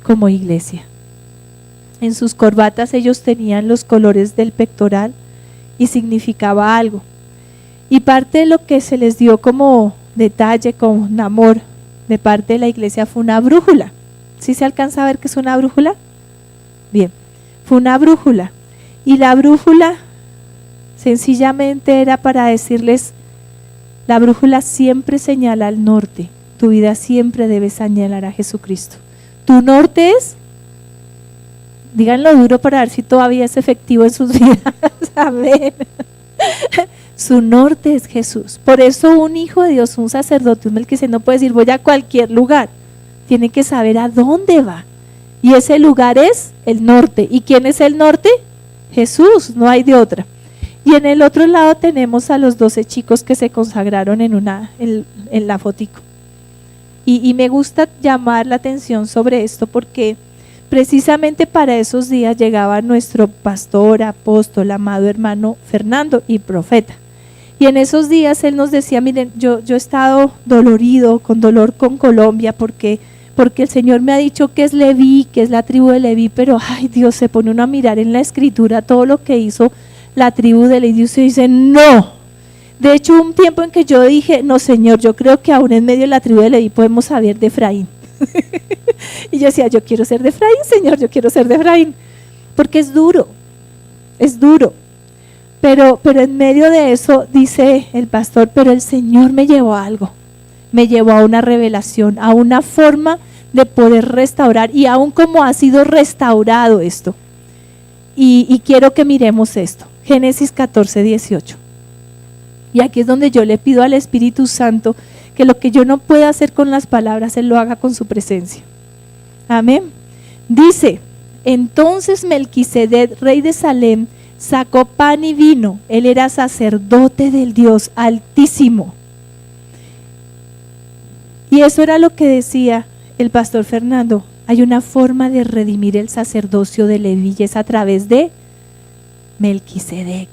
como iglesia. En sus corbatas ellos tenían los colores del pectoral y significaba algo. Y parte de lo que se les dio como detalle, con amor, de parte de la iglesia fue una brújula. ¿Sí se alcanza a ver qué es una brújula? Bien, fue una brújula. Y la brújula sencillamente era para decirles, la brújula siempre señala al norte. Tu vida siempre debe señalar a Jesucristo. ¿Tu norte es? Díganlo duro para ver si todavía es efectivo en sus vidas. Amén. Su norte es Jesús. Por eso un hijo de Dios, un sacerdote, un Melquisedec no puede decir voy a cualquier lugar. Tiene que saber a dónde va. Y ese lugar es el norte. ¿Y quién es el norte? Jesús, no hay de otra. Y en el otro lado tenemos a los 12 chicos que se consagraron en la fotico. Y me gusta llamar la atención sobre esto porque precisamente para esos días llegaba nuestro pastor, apóstol, amado hermano Fernando y profeta. Y en esos días él nos decía, miren, yo he estado dolorido, con dolor con Colombia porque el Señor me ha dicho que es Leví, que es la tribu de Leví, pero ay Dios, se pone uno a mirar en la escritura todo lo que hizo la tribu de Leví y se dice, no. De hecho, un tiempo en que yo dije, no Señor, yo creo que aún en medio de la tribu de Leví podemos saber de Efraín. Y yo decía, yo quiero ser de Efraín, Señor, yo quiero ser de Efraín, porque es duro, pero en medio de eso dice el pastor, pero el Señor me llevó a algo, me llevó a una revelación, a una forma de poder restaurar, y aún como ha sido restaurado esto, y quiero que miremos esto, Génesis 14, 18, y aquí es donde yo le pido al Espíritu Santo que lo que yo no pueda hacer con las palabras, Él lo haga con su presencia. Amén. Dice, entonces Melquisedec, rey de Salem, sacó pan y vino. Él era sacerdote del Dios Altísimo. Y eso era lo que decía el pastor Fernando. Hay una forma de redimir el sacerdocio de Leví, es a través de Melquisedec.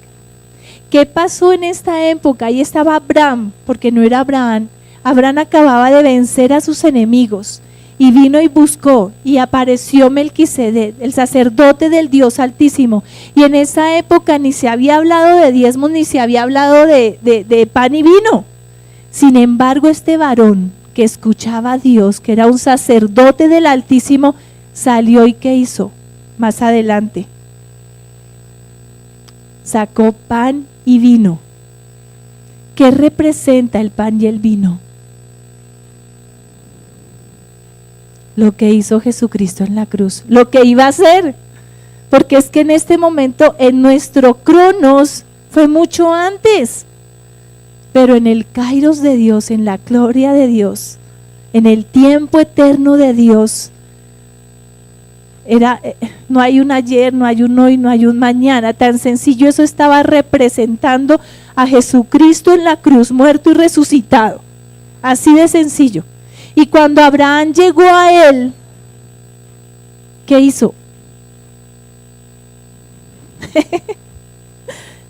¿Qué pasó en esta época? Ahí estaba Abraham, porque no era Abraham. Abraham acababa de vencer a sus enemigos y vino y buscó y apareció Melquisedec, el sacerdote del Dios Altísimo. Y en esa época ni se había hablado de diezmos ni se había hablado de pan y vino. Sin embargo, este varón que escuchaba a Dios, que era un sacerdote del Altísimo, salió y ¿qué hizo? Más adelante, sacó pan y vino. ¿Qué representa el pan y el vino? Lo que hizo Jesucristo en la cruz, lo que iba a hacer, porque es que en este momento en nuestro cronos fue mucho antes, pero en el kairos de Dios, en la gloria de Dios, en el tiempo eterno de Dios, no hay un ayer, no hay un hoy, no hay un mañana, tan sencillo. Eso estaba representando a Jesucristo en la cruz, muerto y resucitado, así de sencillo. Y cuando Abraham llegó a él, ¿qué hizo?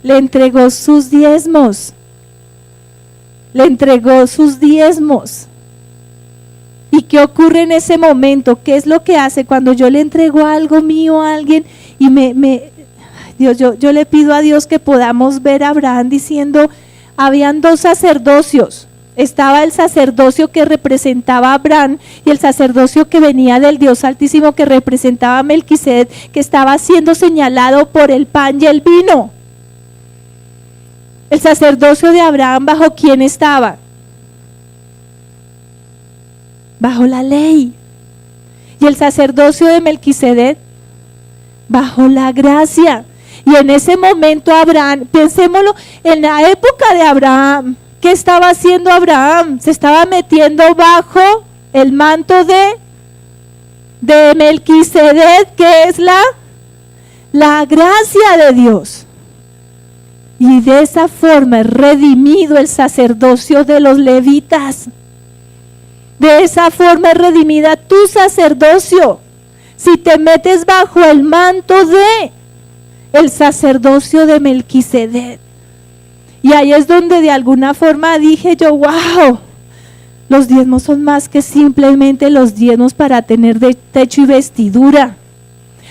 Le entregó sus diezmos. ¿Y qué ocurre en ese momento? ¿Qué es lo que hace cuando yo le entrego algo mío a alguien? Y Dios, yo le pido a Dios que podamos ver a Abraham diciendo, habían dos sacerdocios. Estaba el sacerdocio que representaba a Abraham y el sacerdocio que venía del Dios Altísimo que representaba a Melquisedec, que estaba siendo señalado por el pan y el vino. El sacerdocio de Abraham, ¿bajo quién estaba? Bajo la ley. Y el sacerdocio de Melquisedec, bajo la gracia. Y en ese momento Abraham, pensémoslo, en la época de Abraham, ¿qué estaba haciendo Abraham? Se estaba metiendo bajo el manto de Melquisedec, que es la gracia de Dios. Y de esa forma es redimido el sacerdocio de los levitas. De esa forma es redimida tu sacerdocio. Si te metes bajo el manto de el sacerdocio de Melquisedec. Y ahí es donde de alguna forma dije yo, wow, los diezmos son más que simplemente los diezmos para tener de techo y vestidura.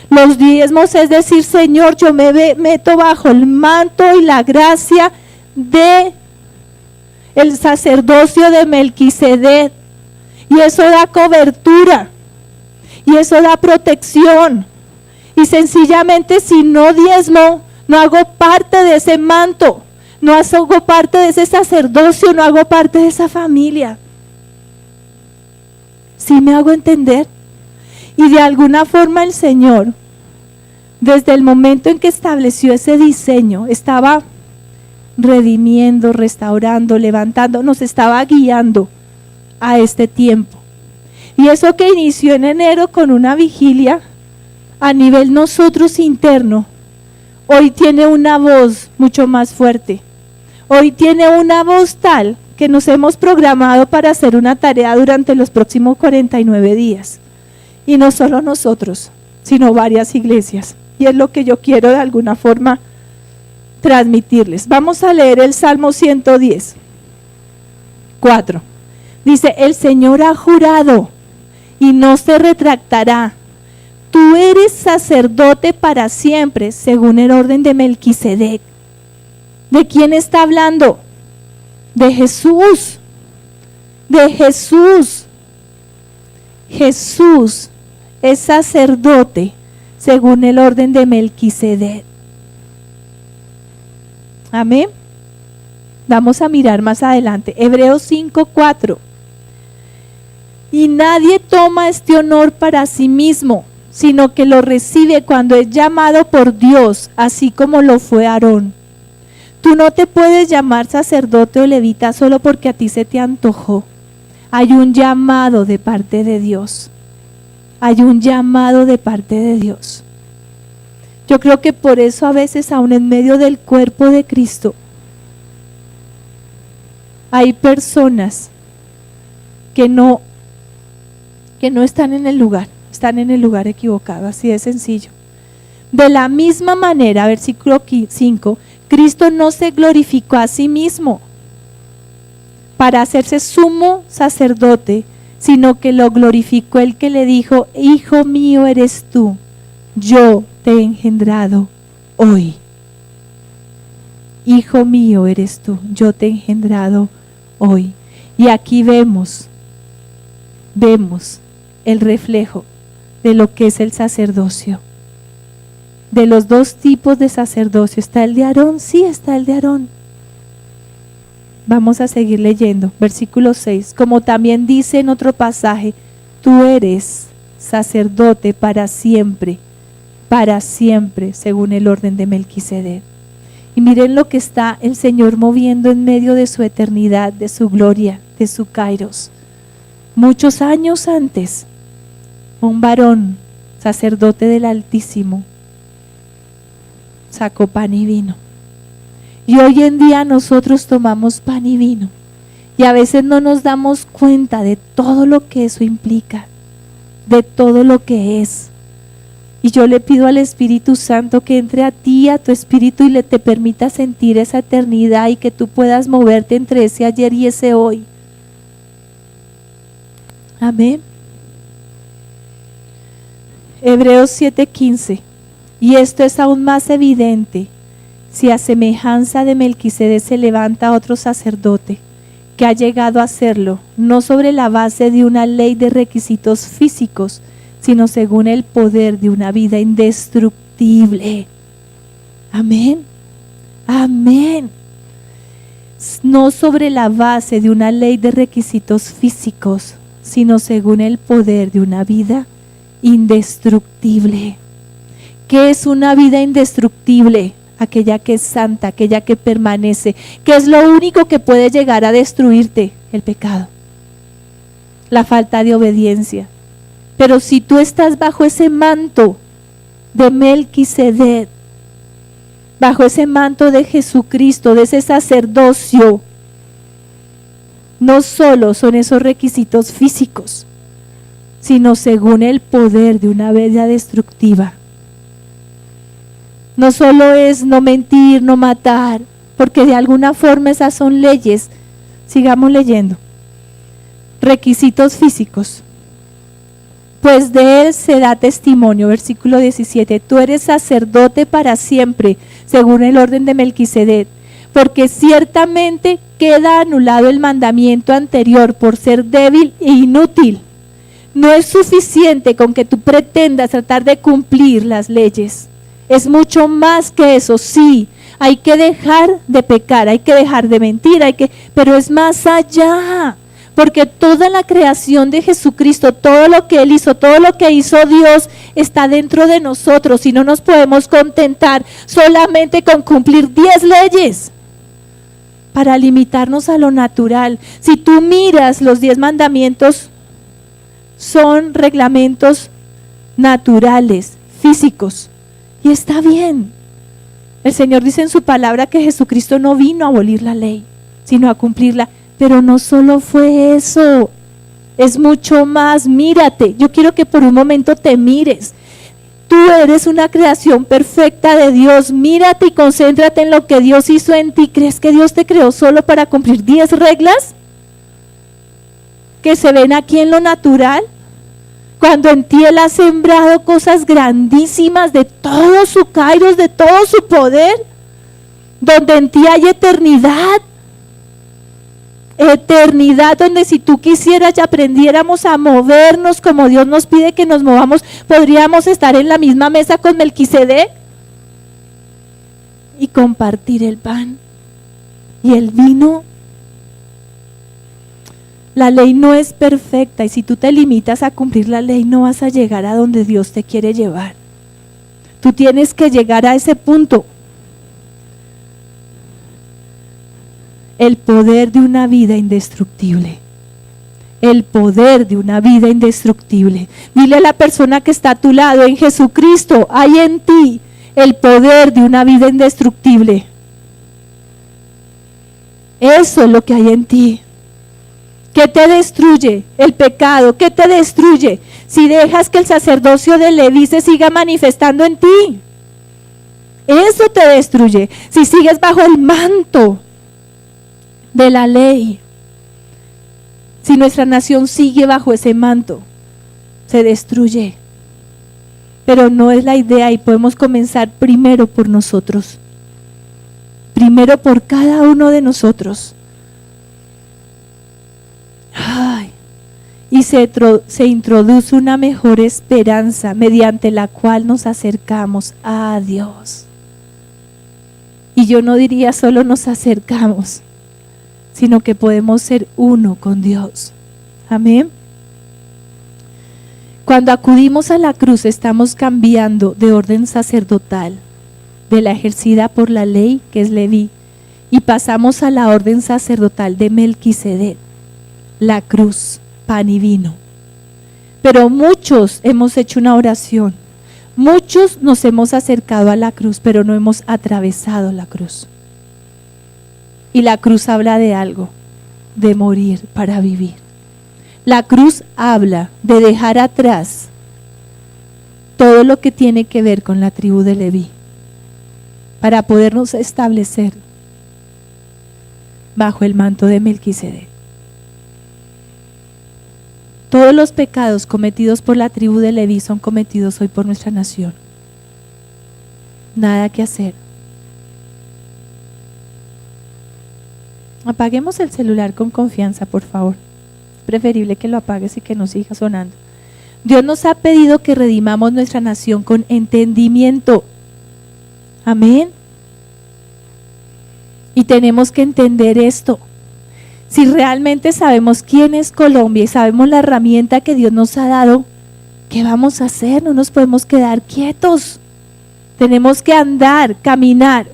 Los diezmos es decir, Señor, yo me meto bajo el manto y la gracia de el sacerdocio de Melquisedec. Y eso da cobertura. Y eso da protección. Y sencillamente si no diezmo, no hago parte de ese manto. No hago parte de ese sacerdocio, no hago parte de esa familia. ¿Sí me hago entender? Y de alguna forma el Señor, desde el momento en que estableció ese diseño, estaba redimiendo, restaurando, levantando, nos estaba guiando a este tiempo. Y eso que inició en enero con una vigilia a nivel nosotros interno, hoy tiene una voz mucho más fuerte. Hoy tiene una voz tal que nos hemos programado para hacer una tarea durante los próximos 49 días. Y no solo nosotros, sino varias iglesias. Y es lo que yo quiero de alguna forma transmitirles. Vamos a leer el Salmo 110, 4. Dice, el Señor ha jurado y no se retractará. Tú eres sacerdote para siempre, según el orden de Melquisedec. ¿De quién está hablando? De Jesús. De Jesús. Jesús es sacerdote según el orden de Melquisedec. Amén. Vamos a mirar más adelante. Hebreos 5:4. Y nadie toma este honor para sí mismo, sino que lo recibe cuando es llamado por Dios, así como lo fue Aarón. Tú no te puedes llamar sacerdote o levita solo porque a ti se te antojó. Hay un llamado de parte de Dios. Hay un llamado de parte de Dios. Yo creo que por eso a veces aún en medio del cuerpo de Cristo hay personas que no están en el lugar, están en el lugar equivocado, así de sencillo. De la misma manera, versículo 5, Cristo no se glorificó a sí mismo para hacerse sumo sacerdote, sino que lo glorificó el que le dijo, Hijo mío eres tú, yo te he engendrado hoy. Hijo mío eres tú, yo te he engendrado hoy. Y aquí vemos el reflejo de lo que es el sacerdocio. De los dos tipos de sacerdocio, ¿está el de Aarón? Sí, está el de Aarón. Vamos a seguir leyendo, versículo 6, como también dice en otro pasaje, tú eres sacerdote para siempre, según el orden de Melquisedec. Y miren lo que está el Señor moviendo en medio de su eternidad, de su gloria, de su kairos. Muchos años antes, un varón, sacerdote del Altísimo, sacó pan y vino. Y hoy en día nosotros tomamos pan y vino. Y a veces no nos damos cuenta de todo lo que eso implica, de todo lo que es. Y yo le pido al Espíritu Santo que entre a ti, a tu espíritu, y te permita sentir esa eternidad y que tú puedas moverte entre ese ayer y ese hoy. Amén. Hebreos 7:15. Y esto es aún más evidente si a semejanza de Melquisedec se levanta otro sacerdote que ha llegado a serlo, no sobre la base de una ley de requisitos físicos, sino según el poder de una vida indestructible. Amén. Amén. No sobre la base de una ley de requisitos físicos, sino según el poder de una vida indestructible. ¿Qué es una vida indestructible? Aquella que es santa, aquella que permanece. ¿Qué es lo único que puede llegar a destruirte? El pecado, la falta de obediencia. Pero si tú estás bajo ese manto de Melquisedec, bajo ese manto de Jesucristo, de ese sacerdocio, no solo son esos requisitos físicos, sino según el poder de una vida destructiva. No solo es no mentir, no matar, porque de alguna forma esas son leyes. Sigamos leyendo. Requisitos físicos. Pues de él se da testimonio, versículo 17, tú eres sacerdote para siempre, según el orden de Melquisedec, porque ciertamente queda anulado el mandamiento anterior por ser débil e inútil. No es suficiente con que tú pretendas tratar de cumplir las leyes. Es mucho más que eso, sí, hay que dejar de pecar, hay que dejar de mentir, pero es más allá, porque toda la creación de Jesucristo, todo lo que Él hizo, todo lo que hizo Dios está dentro de nosotros y no nos podemos contentar solamente con cumplir 10 leyes. para limitarnos a lo natural. Si tú miras los 10 mandamientos, son reglamentos naturales, físicos, y está bien. El Señor dice en su palabra que Jesucristo no vino a abolir la ley, sino a cumplirla. Pero no solo fue eso, es mucho más. Mírate, yo quiero que por un momento te mires. Tú eres una creación perfecta de Dios. Mírate y concéntrate en lo que Dios hizo en ti. ¿Crees que Dios te creó solo para cumplir 10 reglas que se ven aquí en lo natural? Cuando en ti Él ha sembrado cosas grandísimas de todo su kairos, de todo su poder, donde en ti hay eternidad. Eternidad donde si tú quisieras y aprendiéramos a movernos como Dios nos pide que nos movamos, podríamos estar en la misma mesa con Melquisedec y compartir el pan y el vino. La ley no es perfecta y si tú te limitas a cumplir la ley no vas a llegar a donde Dios te quiere llevar. Tú tienes que llegar a ese punto. El poder de una vida indestructible. El poder de una vida indestructible. Dile a la persona que está a tu lado, en Jesucristo hay en ti el poder de una vida indestructible. Eso es lo que hay en ti. ¿Qué te destruye? El pecado. ¿Qué te destruye? Si dejas que el sacerdocio de Leví se siga manifestando en ti. Eso te destruye. Si sigues bajo el manto de la ley, si nuestra nación sigue bajo ese manto, se destruye. Pero no es la idea y podemos comenzar primero por nosotros, primero por cada uno de nosotros. Y se introduce una mejor esperanza mediante la cual nos acercamos a Dios. Y yo no diría solo nos acercamos, sino que podemos ser uno con Dios. Amén. Cuando acudimos a la cruz estamos cambiando de orden sacerdotal, de la ejercida por la ley, que es Leví, y pasamos a la orden sacerdotal de Melquisedec, la cruz, pan y vino. Pero muchos hemos hecho una oración, muchos nos hemos acercado a la cruz, pero no hemos atravesado la cruz. Y la cruz habla de algo, de morir para vivir. La cruz habla de dejar atrás todo lo que tiene que ver con la tribu de Leví, para podernos establecer bajo el manto de Melquisedec. Todos los pecados cometidos por la tribu de Leví son cometidos hoy por nuestra nación. Nada que hacer. Apaguemos el celular con confianza, por favor. Es preferible que lo apagues y que no siga sonando. Dios nos ha pedido que redimamos nuestra nación con entendimiento. Amén. Y tenemos que entender esto. Si realmente sabemos quién es Colombia y sabemos la herramienta que Dios nos ha dado, ¿qué vamos a hacer? No nos podemos quedar quietos. Tenemos que andar, caminar.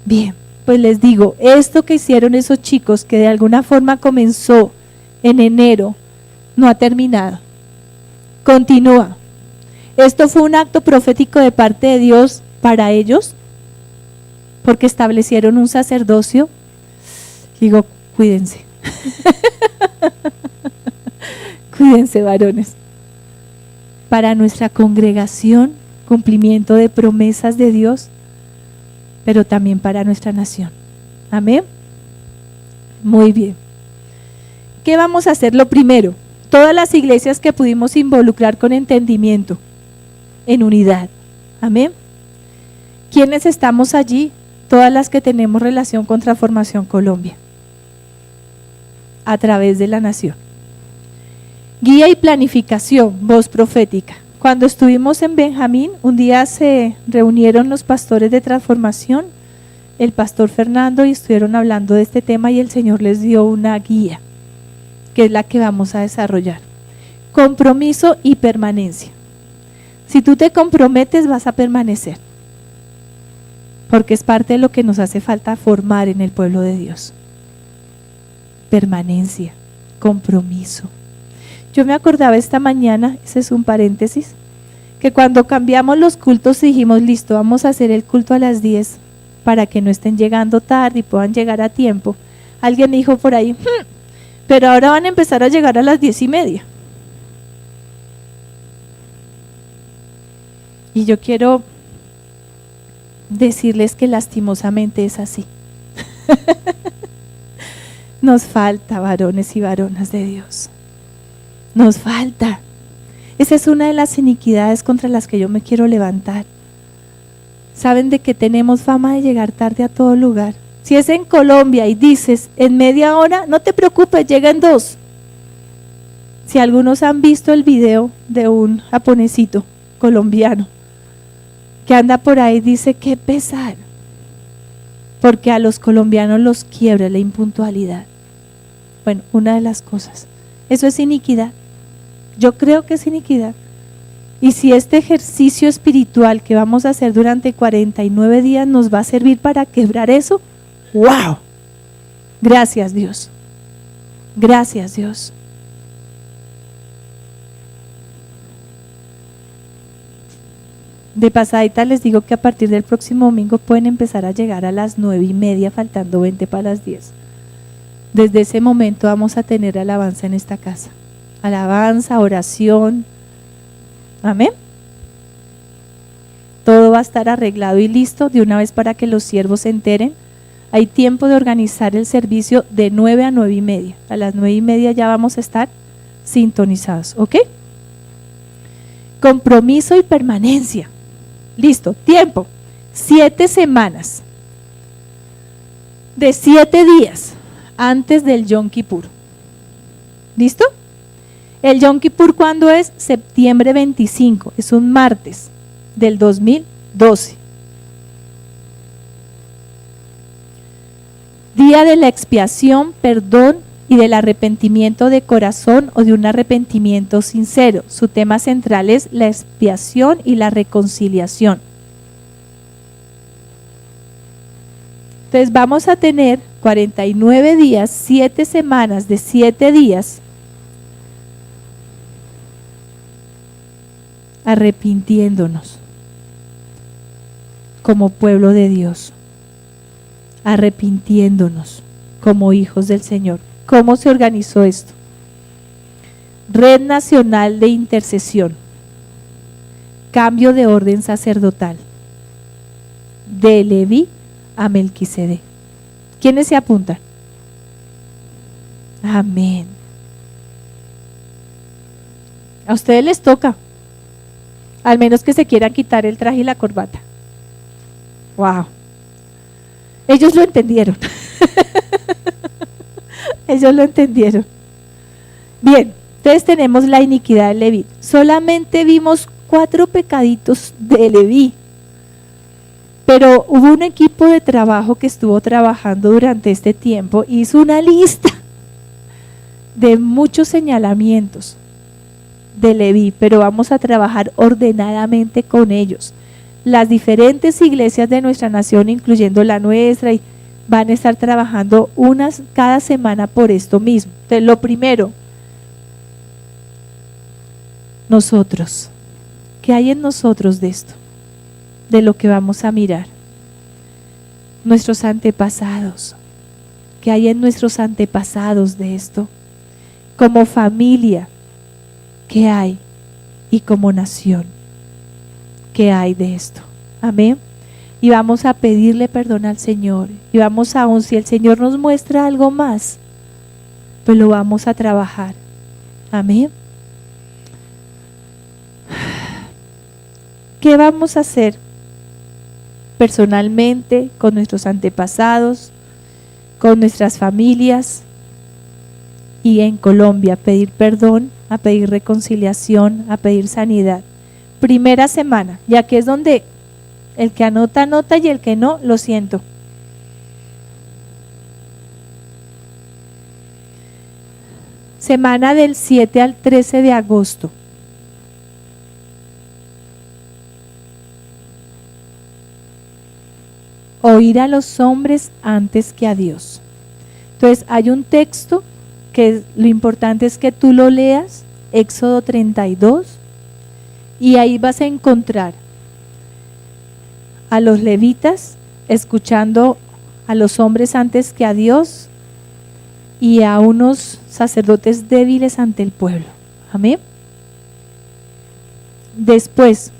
Bien, pues les digo, esto que hicieron esos chicos, que de alguna forma comenzó en enero, no ha terminado. Continúa. Esto fue un acto profético de parte de Dios para ellos, porque establecieron un sacerdocio. Digo, cuídense. Cuídense, varones. Para nuestra congregación, cumplimiento de promesas de Dios, pero también para nuestra nación. Amén. Muy bien. ¿Qué vamos a hacer? Lo primero, todas las iglesias que pudimos involucrar con entendimiento, en unidad. Amén. ¿Quiénes estamos allí? Todas las que tenemos relación con Transformación Colombia, a través de la nación. Guía y planificación, voz profética. Cuando estuvimos en Benjamín, un día se reunieron los pastores de Transformación, el pastor Fernando, y estuvieron hablando de este tema y el Señor les dio una guía, que es la que vamos a desarrollar. Compromiso y permanencia. Si tú te comprometes, vas a permanecer. porque es parte de lo que nos hace falta formar en el pueblo de Dios. Permanencia, compromiso. Yo me acordaba esta mañana, ese es un paréntesis, que cuando cambiamos los cultos dijimos, listo, vamos a hacer el culto a las 10 para que no estén llegando tarde y puedan llegar a tiempo. Alguien me dijo por ahí, pero ahora van a empezar a llegar a las 10:30. Y yo quiero decirles que lastimosamente es así. Nos falta, varones y varonas de Dios. Nos falta. Esa es una de las iniquidades contra las que yo me quiero levantar. Saben de que tenemos fama de llegar tarde a todo lugar. Si es en Colombia y dices en media hora, no te preocupes, llega en 2. Si algunos han visto el video de un japonesito colombiano que anda por ahí, dice qué pesar, porque a los colombianos los quiebra la impuntualidad. Bueno, una de las cosas, eso es iniquidad. Yo creo que es iniquidad. Y si este ejercicio espiritual que vamos a hacer durante 49 días nos va a servir para quebrar eso, ¡wow! Gracias, Dios. Gracias, Dios. De pasadita les digo que a partir del próximo domingo pueden empezar a llegar a las 9:30, faltando 20 para las 10. Desde ese momento vamos a tener alabanza en esta casa. Alabanza, oración. Amén. Todo va a estar arreglado y listo de una vez para que los siervos se enteren. Hay tiempo de organizar el servicio de 9 a 9:30. A las 9:30 ya vamos a estar sintonizados, ¿ok? Compromiso y permanencia. Listo, tiempo. 7 semanas. De 7 días antes del Yom Kippur. ¿Listo? El Yom Kippur, ¿cuándo es? Septiembre 25. Es un martes del 2012. Día de la expiación, perdón y del arrepentimiento de corazón o de un arrepentimiento sincero. Su tema central es la expiación y la reconciliación. Entonces vamos a tener 49 días, 7 semanas de 7 días arrepintiéndonos como pueblo de Dios, arrepintiéndonos como hijos del Señor. ¿Cómo se organizó esto? Red Nacional de Intercesión, cambio de orden sacerdotal, de Leví a Melquisedec. ¿Quiénes se apuntan? Amén. A ustedes les toca, al menos que se quieran quitar el traje y la corbata. Wow. Ellos lo entendieron. Ellos lo entendieron. Bien, entonces tenemos la iniquidad de Leví. Solamente vimos 4 pecaditos de Leví, pero hubo un equipo de trabajo que estuvo trabajando durante este tiempo, hizo una lista de muchos señalamientos de Leví, pero vamos a trabajar ordenadamente con ellos. Las diferentes iglesias de nuestra nación, incluyendo la nuestra, van a estar trabajando unas cada semana por esto mismo. Entonces, lo primero, nosotros, ¿qué hay en nosotros de esto? De lo que vamos a mirar. Nuestros antepasados, ¿qué hay en nuestros antepasados de esto? Como familia, ¿qué hay? Y como nación, ¿qué hay de esto? Amén. Y vamos a pedirle perdón al Señor. Y vamos aún, si el Señor nos muestra algo más, pues lo vamos a trabajar. Amén. ¿Qué vamos a hacer personalmente con nuestros antepasados, con nuestras familias y en Colombia? Pedir perdón, a pedir reconciliación, a pedir sanidad. Primera semana, ya que es donde el que anota, anota, y el que no, lo siento. Semana del 7 al 13 de agosto. oír a los hombres antes que a Dios. Entonces hay un texto que lo importante es que tú lo leas, Éxodo 32, y ahí vas a encontrar a los levitas escuchando a los hombres antes que a Dios y a unos sacerdotes débiles ante el pueblo. Amén. Después,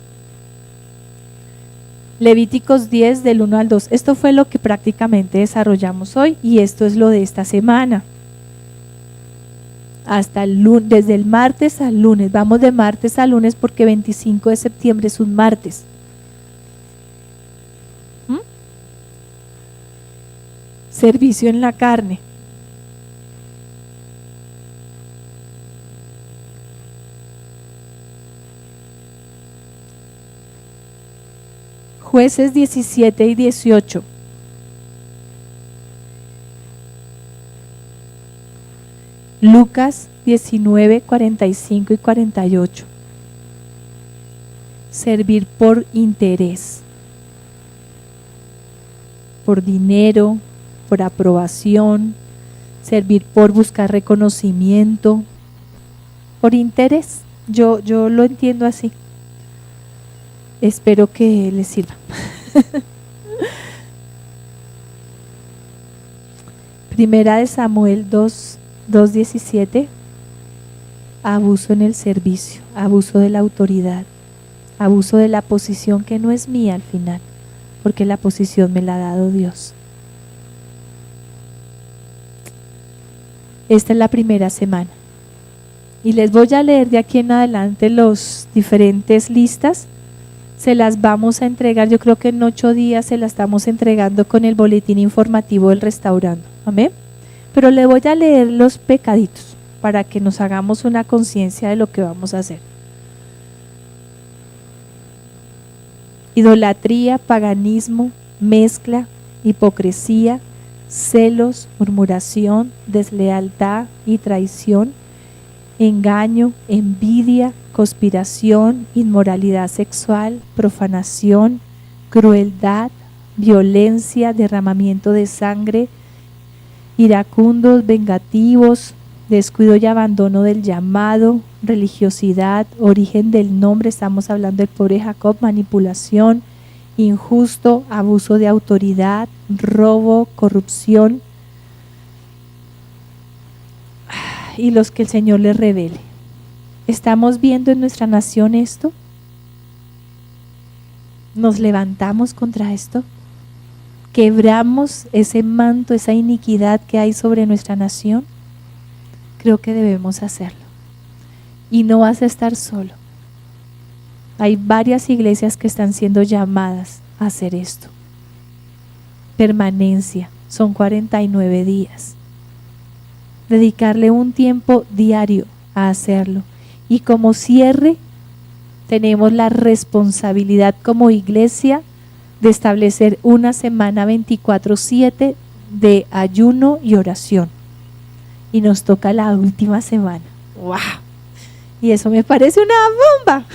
Levíticos 10 del 1 al 2. Esto fue lo que prácticamente desarrollamos hoy y esto es lo de esta semana. Hasta el lunes, desde el martes al lunes. Vamos de martes a lunes porque 25 de septiembre es un martes. Servicio en la carne. Jueces 17 y 18. Lucas 19, 45 y 48. Servir por interés, por dinero, por aprobación, servir por buscar reconocimiento, por interés. Yo lo entiendo así. Espero que les sirva. Primera de Samuel 2:17. Abuso en el servicio, abuso de la autoridad, abuso de la posición que no es mía al final, porque la posición me la ha dado Dios. Esta es la primera semana. Y les voy a leer de aquí en adelante los diferentes listas. Se las vamos a entregar, yo creo que en 8 días se las estamos entregando con el boletín informativo del Restaurando. Amén. Pero le voy a leer los pecaditos para que nos hagamos una conciencia de lo que vamos a hacer. Idolatría, paganismo, mezcla, hipocresía, celos, murmuración, deslealtad y traición, engaño, envidia, conspiración, inmoralidad sexual, profanación, crueldad, violencia, derramamiento de sangre, iracundos, vengativos, descuido y abandono del llamado, religiosidad, origen del nombre, estamos hablando del pobre Jacob, manipulación, injusto, abuso de autoridad, robo, corrupción, y los que el Señor les revele. ¿Estamos viendo en nuestra nación esto? ¿Nos levantamos contra esto? ¿Quebramos ese manto, esa iniquidad que hay sobre nuestra nación? Creo que debemos hacerlo. Y no vas a estar solo. Hay varias iglesias que están siendo llamadas a hacer esto. Permanencia, son 49 días. Dedicarle un tiempo diario a hacerlo. Y como cierre, tenemos la responsabilidad como iglesia de establecer una semana 24/7 de ayuno y oración. Y nos toca la última semana. ¡Wow! Y eso me parece una bomba.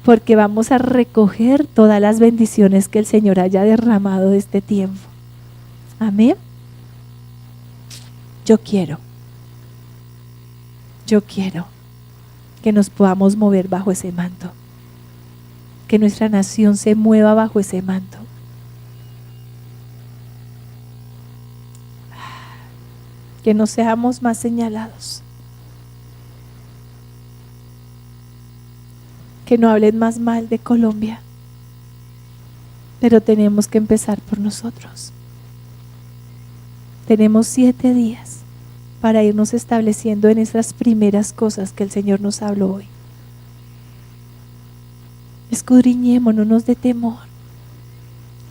Porque vamos a recoger todas las bendiciones que el Señor haya derramado de este tiempo. Amén. Yo quiero que nos podamos mover bajo ese manto. Que nuestra nación se mueva bajo ese manto. Que no seamos más señalados. Que no hablen más mal de Colombia. Pero tenemos que empezar por nosotros. Tenemos 7 días para irnos estableciendo en esas primeras cosas que el Señor nos habló hoy. Escudriñémonos de temor.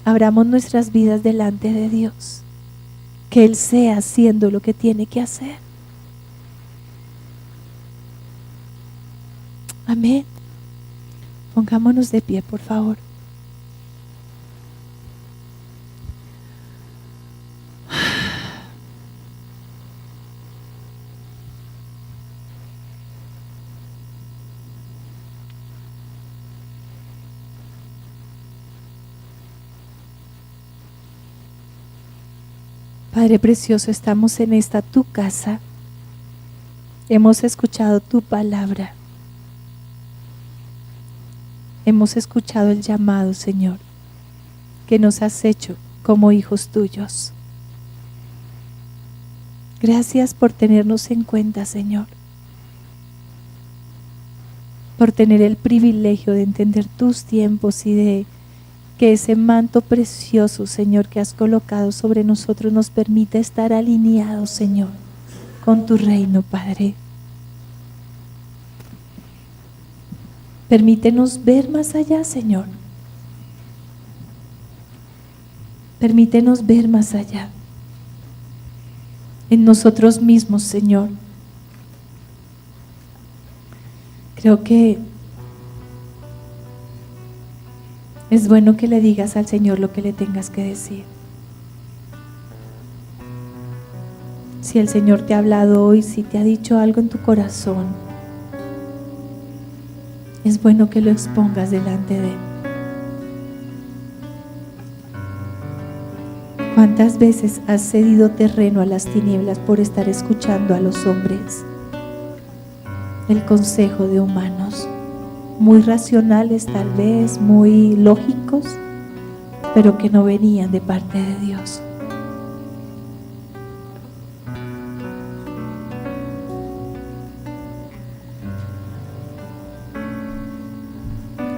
Abramos nuestras vidas delante de Dios. Que Él sea haciendo lo que tiene que hacer. Amén. Pongámonos de pie, por favor. Padre precioso, estamos en esta tu casa. Hemos escuchado tu palabra. Hemos escuchado el llamado, Señor, que nos has hecho como hijos tuyos. Gracias por tenernos en cuenta, Señor, por tener el privilegio de entender tus tiempos y de que ese manto precioso, Señor, que has colocado sobre nosotros nos permita estar alineados, Señor, con tu reino, Padre. Permítenos ver más allá, Señor. Permítenos ver más allá. En nosotros mismos, Señor. Creo que es bueno que le digas al Señor lo que le tengas que decir. Si el Señor te ha hablado hoy, si te ha dicho algo en tu corazón, es bueno que lo expongas delante de Él. ¿Cuántas veces has cedido terreno a las tinieblas por estar escuchando a los hombres? El consejo de humanos, muy racionales tal vez, muy lógicos, pero que no venían de parte de Dios.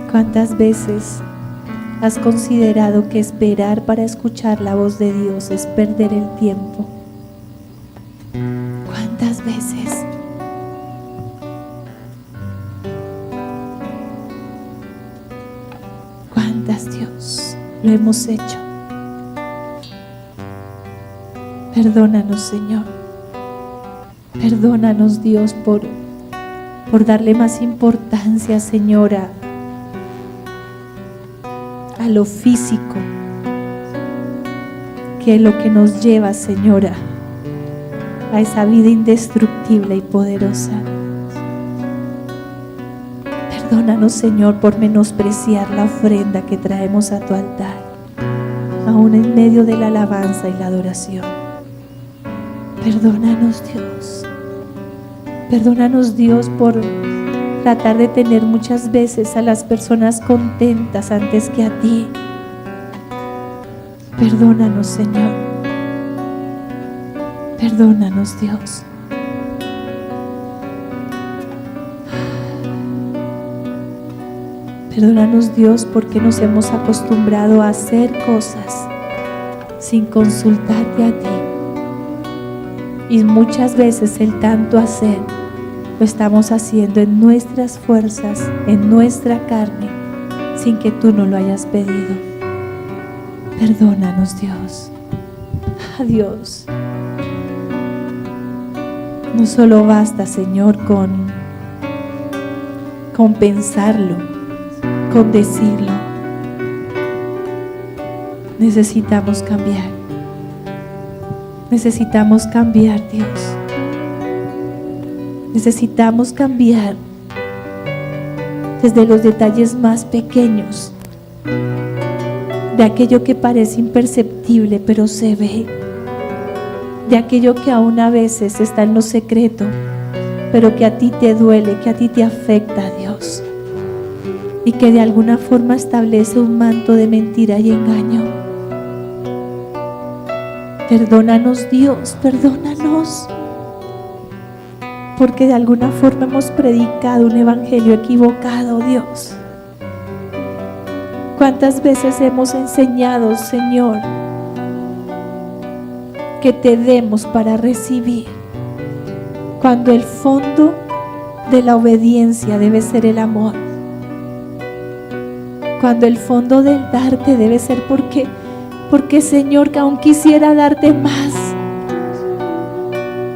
¿Cuántas veces has considerado que esperar para escuchar la voz de Dios es perder el tiempo? ¿Cuántas veces? ¿Cuántas, Dios, lo hemos hecho? Perdónanos, Señor. Perdónanos, Dios, por darle más importancia, Señora, a lo físico que lo que nos lleva, Señora, a esa vida indestructible y poderosa. Perdónanos, Señor, por menospreciar la ofrenda que traemos a tu altar, aún en medio de la alabanza y la adoración. Perdónanos, Dios. Perdónanos, Dios, por tratar de tener muchas veces a las personas contentas antes que a ti. Perdónanos, Señor. Perdónanos, Dios. Perdónanos, Dios, porque nos hemos acostumbrado a hacer cosas sin consultarte a ti. Y muchas veces el tanto hacer lo estamos haciendo en nuestras fuerzas, en nuestra carne, sin que tú no lo hayas pedido. Perdónanos, Dios. Dios. No solo basta, Señor, con pensarlo, con decirlo. Necesitamos cambiar. Necesitamos cambiar, Dios. Necesitamos cambiar desde los detalles más pequeños, de aquello que parece imperceptible pero se ve, de aquello que aún a veces está en lo secreto, pero que a ti te duele, que a ti te afecta, Dios, y que de alguna forma establece un manto de mentira y engaño. Perdónanos, Dios, perdónanos, porque de alguna forma hemos predicado un evangelio equivocado, Dios. ¿Cuántas veces hemos enseñado, Señor, que te demos para recibir, cuando el fondo de la obediencia debe ser el amor? Cuando el fondo del darte debe ser porque Señor, que aún quisiera darte más,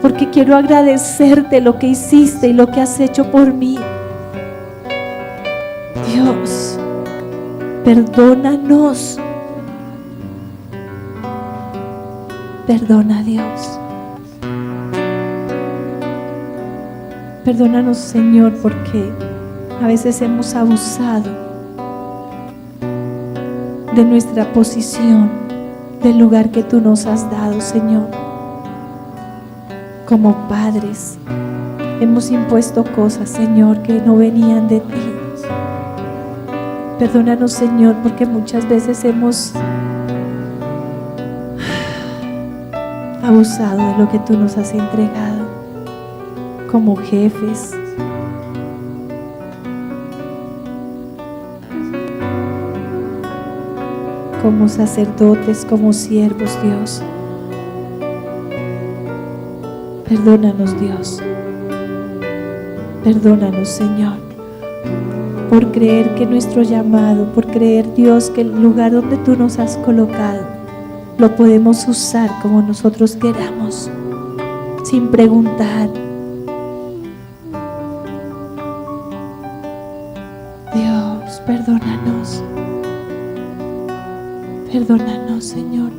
porque quiero agradecerte lo que hiciste y lo que has hecho por mí. Dios, perdónanos. Perdona, Dios. Perdónanos, Señor, porque a veces hemos abusado de nuestra posición del lugar que tú nos has dado, Señor. Como padres, hemos impuesto cosas, Señor, que no venían de ti. Perdónanos, Señor, porque muchas veces hemos abusado de lo que tú nos has entregado como jefes, como sacerdotes, como siervos, Dios. Perdónanos, Dios. Perdónanos, Señor, por creer que nuestro llamado, por creer, Dios, que el lugar donde tú nos has colocado lo podemos usar como nosotros queramos, sin preguntar. Dios, perdónanos. Perdónanos, Señor.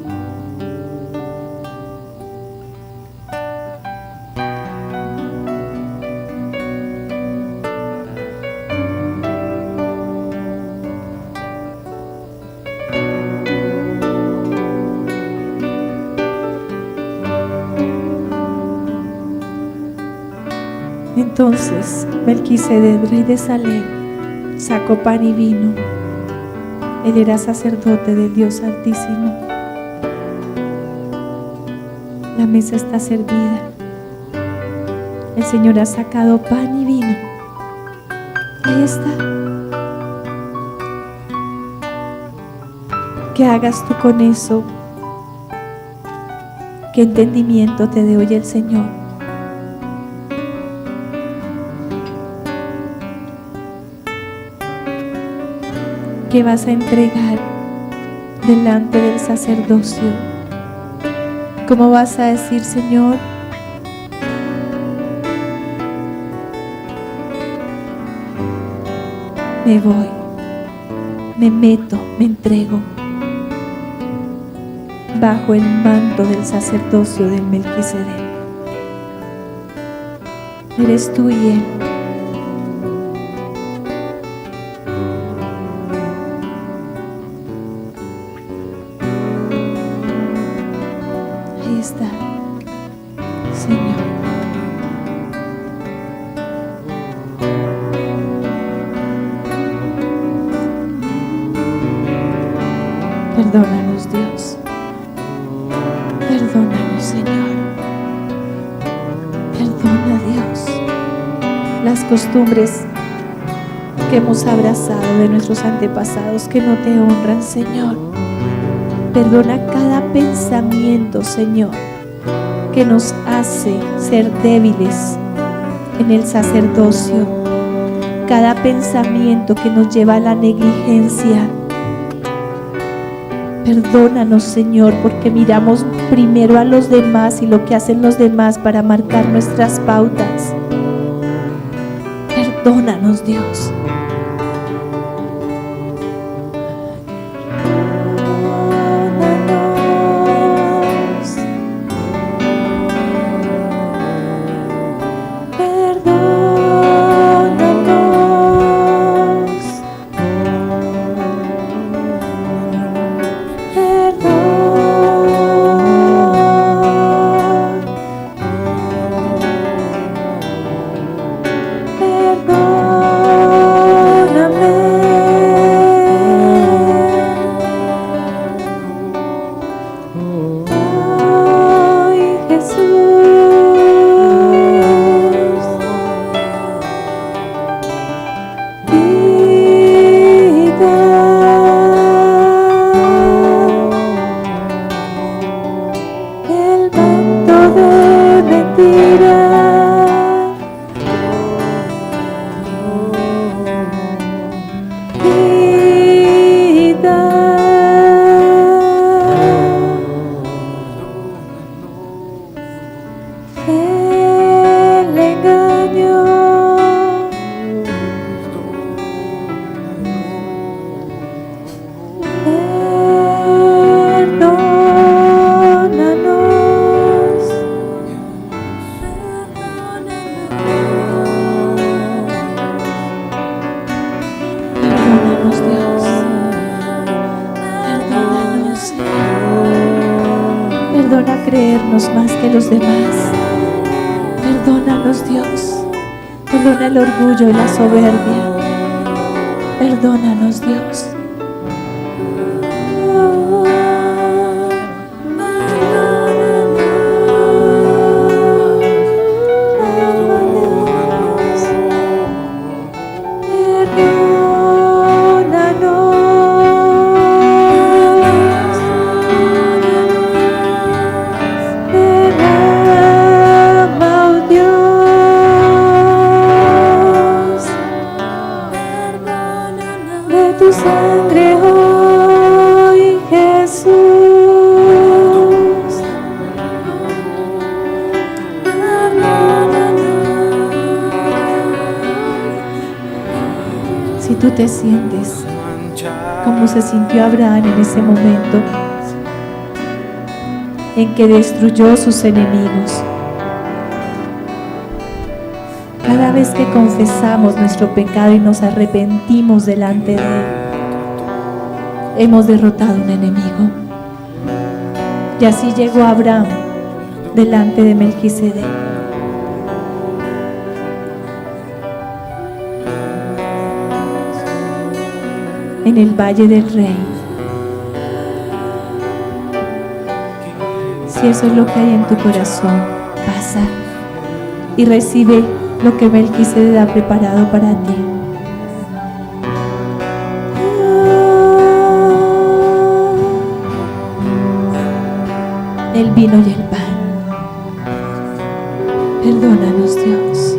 Entonces Melquisedec, rey de Salem, sacó pan y vino. Él era sacerdote del Dios Altísimo. La mesa está servida. El Señor ha sacado pan y vino. Ahí está. ¿Qué hagas tú con eso? ¿Qué entendimiento te dé hoy el Señor? ¿Qué vas a entregar delante del sacerdocio? ¿Cómo vas a decir, Señor, me voy, me meto, me entrego bajo el manto del sacerdocio del Melquisedec? Eres tú y Él. Ahí está, Señor. Perdónanos, Dios. Perdónanos, Señor. Perdona, Dios, las costumbres que hemos abrazado de nuestros antepasados que no te honran, Señor. Perdona cada pensamiento, Señor, que nos hace ser débiles en el sacerdocio. Cada pensamiento que nos lleva a la negligencia. Perdónanos, Señor, porque miramos primero a los demás y lo que hacen los demás para marcar nuestras pautas. Perdónanos, Dios. Perdónanos. Perdona creernos más que los demás. Perdónanos, Dios. Perdona el orgullo y la soberbia. Perdónanos, Dios. Tu sangre hoy, Jesús. Si tú te sientes como se sintió Abraham en ese momento en que destruyó sus enemigos, cada vez que confesamos nuestro pecado y nos arrepentimos delante de Él, hemos derrotado un enemigo. Y así llegó Abraham delante de Melquisedec. En el Valle del Rey. Si eso es lo que hay en tu corazón, pasa y recibe lo que Melquisedec ha preparado para ti. El vino y el pan. Perdónanos, Dios.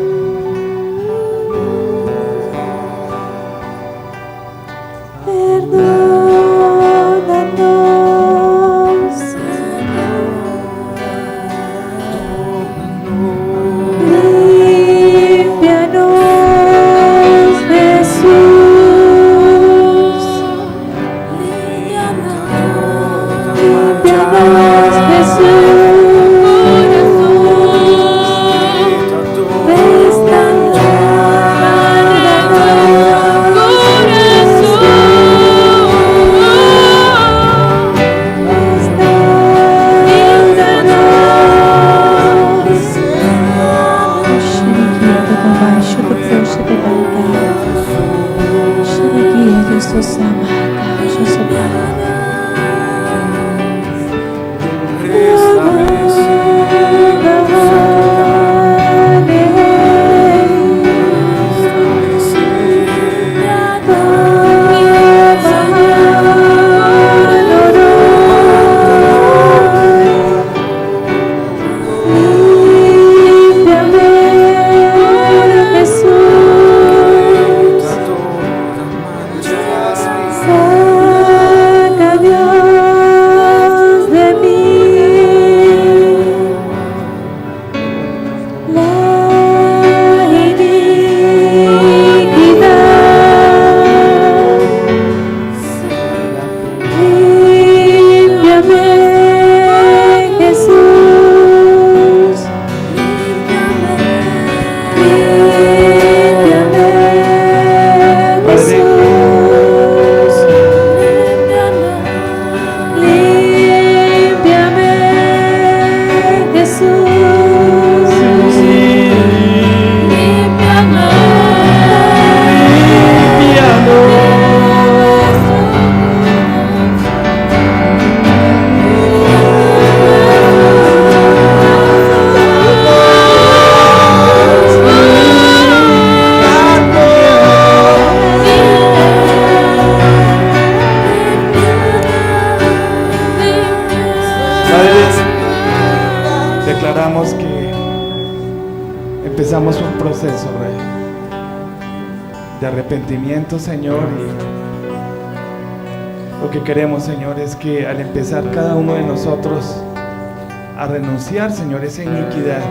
Empezamos un proceso, Rey, de arrepentimiento, Señor, y lo que queremos, Señor, es que al empezar cada uno de nosotros a renunciar, Señor, esa iniquidad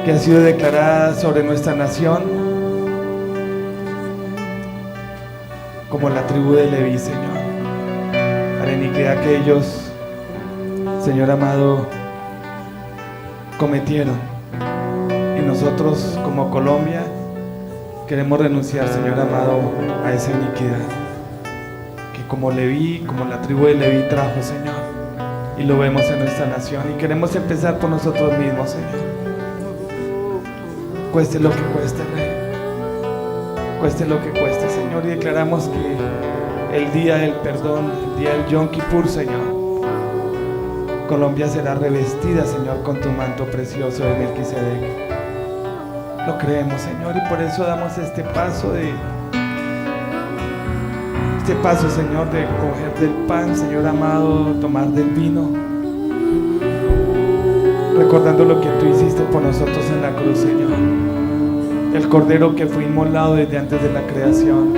que ha sido declarada sobre nuestra nación como la tribu de Leví, Señor, a la iniquidad que ellos, Señor amado, cometieron. Y nosotros como Colombia queremos renunciar, Señor amado, a esa iniquidad que como Leví, como la tribu de Leví trajo, Señor. y lo vemos en nuestra nación. Y queremos empezar por nosotros mismos, Señor. Cueste lo que cueste, Rey. Cueste lo que cueste, Señor. Y declaramos que el día del perdón, el día del Yom Kippur, Señor, Colombia será revestida, Señor, con tu manto precioso de Melquisedec. Lo creemos, Señor, y por eso damos este paso, Señor, de coger del pan, Señor amado, tomar del vino, recordando lo que tú hiciste por nosotros en la cruz, Señor, el cordero que fue inmolado desde antes de la creación.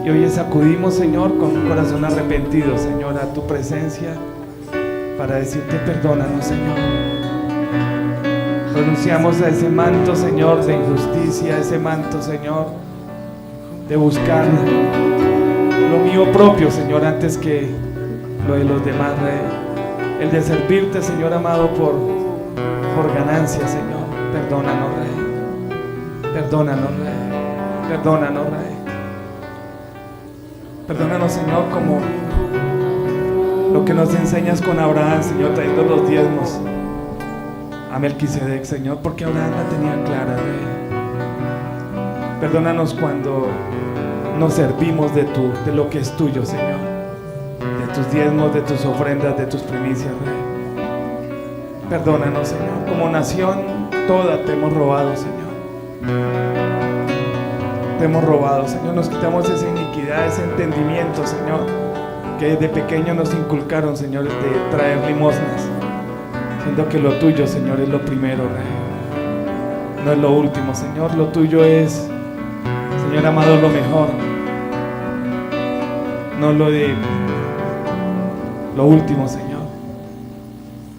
Y hoy acudimos, Señor, con un corazón arrepentido, Señor, a tu presencia para decirte perdónanos, Señor. Renunciamos a ese manto, Señor, de injusticia, ese manto, Señor, de buscar lo mío propio, Señor, antes que lo de los demás, Rey. El de servirte, Señor amado, por ganancia, Señor. Perdónanos, Rey. Perdónanos, Rey. Perdónanos, Rey. Perdónanos, Señor, como lo que nos enseñas con Abraham, Señor, trayendo los diezmos a Melquisedec, Señor, porque Abraham la tenía clara, Rey. Perdónanos cuando nos servimos de lo que es tuyo, Señor, de tus diezmos, de tus ofrendas, de tus primicias, Rey. Perdónanos, Señor, como nación toda te hemos robado, Señor. Te hemos robado, Señor, nos quitamos esa iniquidad, ese entendimiento, Señor, que desde pequeño nos inculcaron, Señor, de traer limosnas, siendo que lo tuyo, Señor, es lo primero, Rey. No es lo último, Señor, lo tuyo es, Señor amado, lo mejor, no lo de lo último, Señor.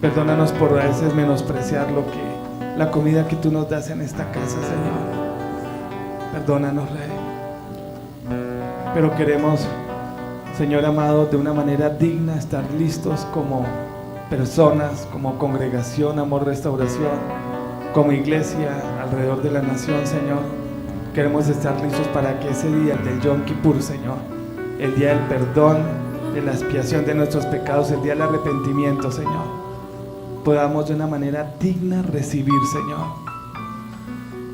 Perdónanos por a veces menospreciar la comida que tú nos das en esta casa, Señor. Perdónanos, Rey. Pero queremos, Señor amado, de una manera digna estar listos como personas, como congregación, Amor Restauración, como iglesia alrededor de la nación, Señor. Queremos estar listos para que ese día del Yom Kippur, Señor, el día del perdón, de la expiación de nuestros pecados, el día del arrepentimiento, Señor, podamos de una manera digna recibir, Señor,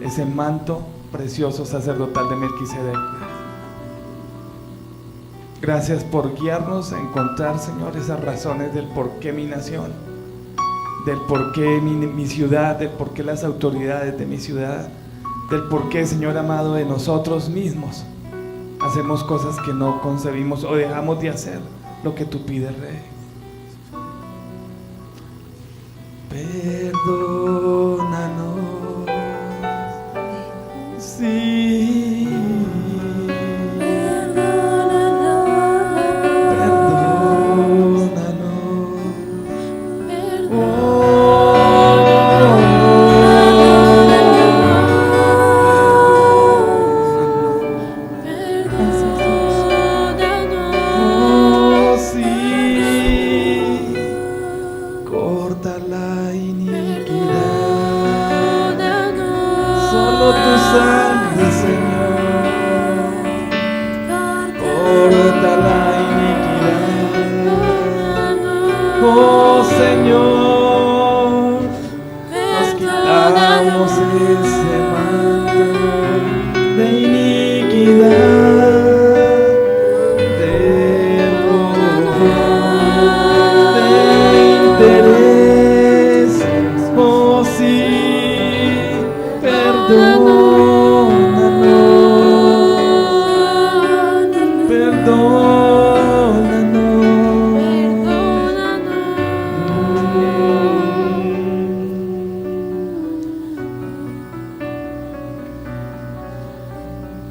ese manto precioso sacerdotal de Melquisedec. Gracias por guiarnos a encontrar, Señor, esas razones del por qué mi nación, del por qué mi ciudad, del por qué las autoridades de mi ciudad, del por qué, Señor amado, de nosotros mismos hacemos cosas que no concebimos o dejamos de hacer lo que tú pides, Rey. Perdónanos, sí.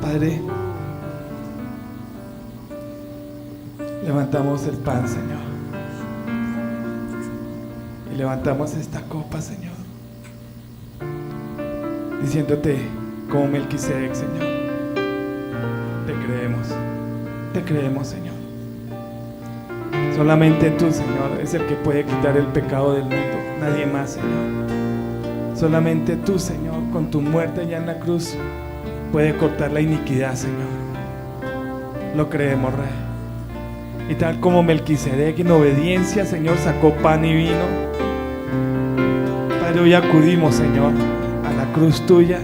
Padre, levantamos el pan, Señor, y levantamos esta copa, Señor, diciéndote como Melquisedec, Señor, te creemos, Señor. Solamente tú, Señor, es el que puede quitar el pecado del mundo, nadie más, Señor. Solamente tú, Señor, con tu muerte ya en la cruz, puede cortar la iniquidad, Señor. Lo creemos, Rey. Y tal como Melquisedec en obediencia, Señor, sacó pan y vino, Padre, hoy acudimos, Señor, a la cruz tuya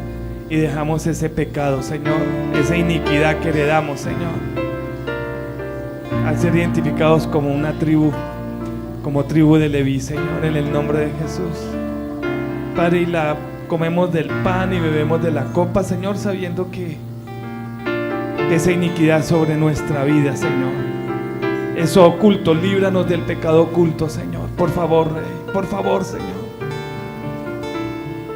y dejamos ese pecado, Señor, esa iniquidad que heredamos, Señor, al ser identificados como una tribu, como tribu de Leví, Señor, en el nombre de Jesús. Padre, y comemos del pan y bebemos de la copa, Señor, sabiendo que esa iniquidad sobre nuestra vida, Señor, eso oculto, líbranos del pecado oculto, Señor, por favor, Rey, por favor, Señor.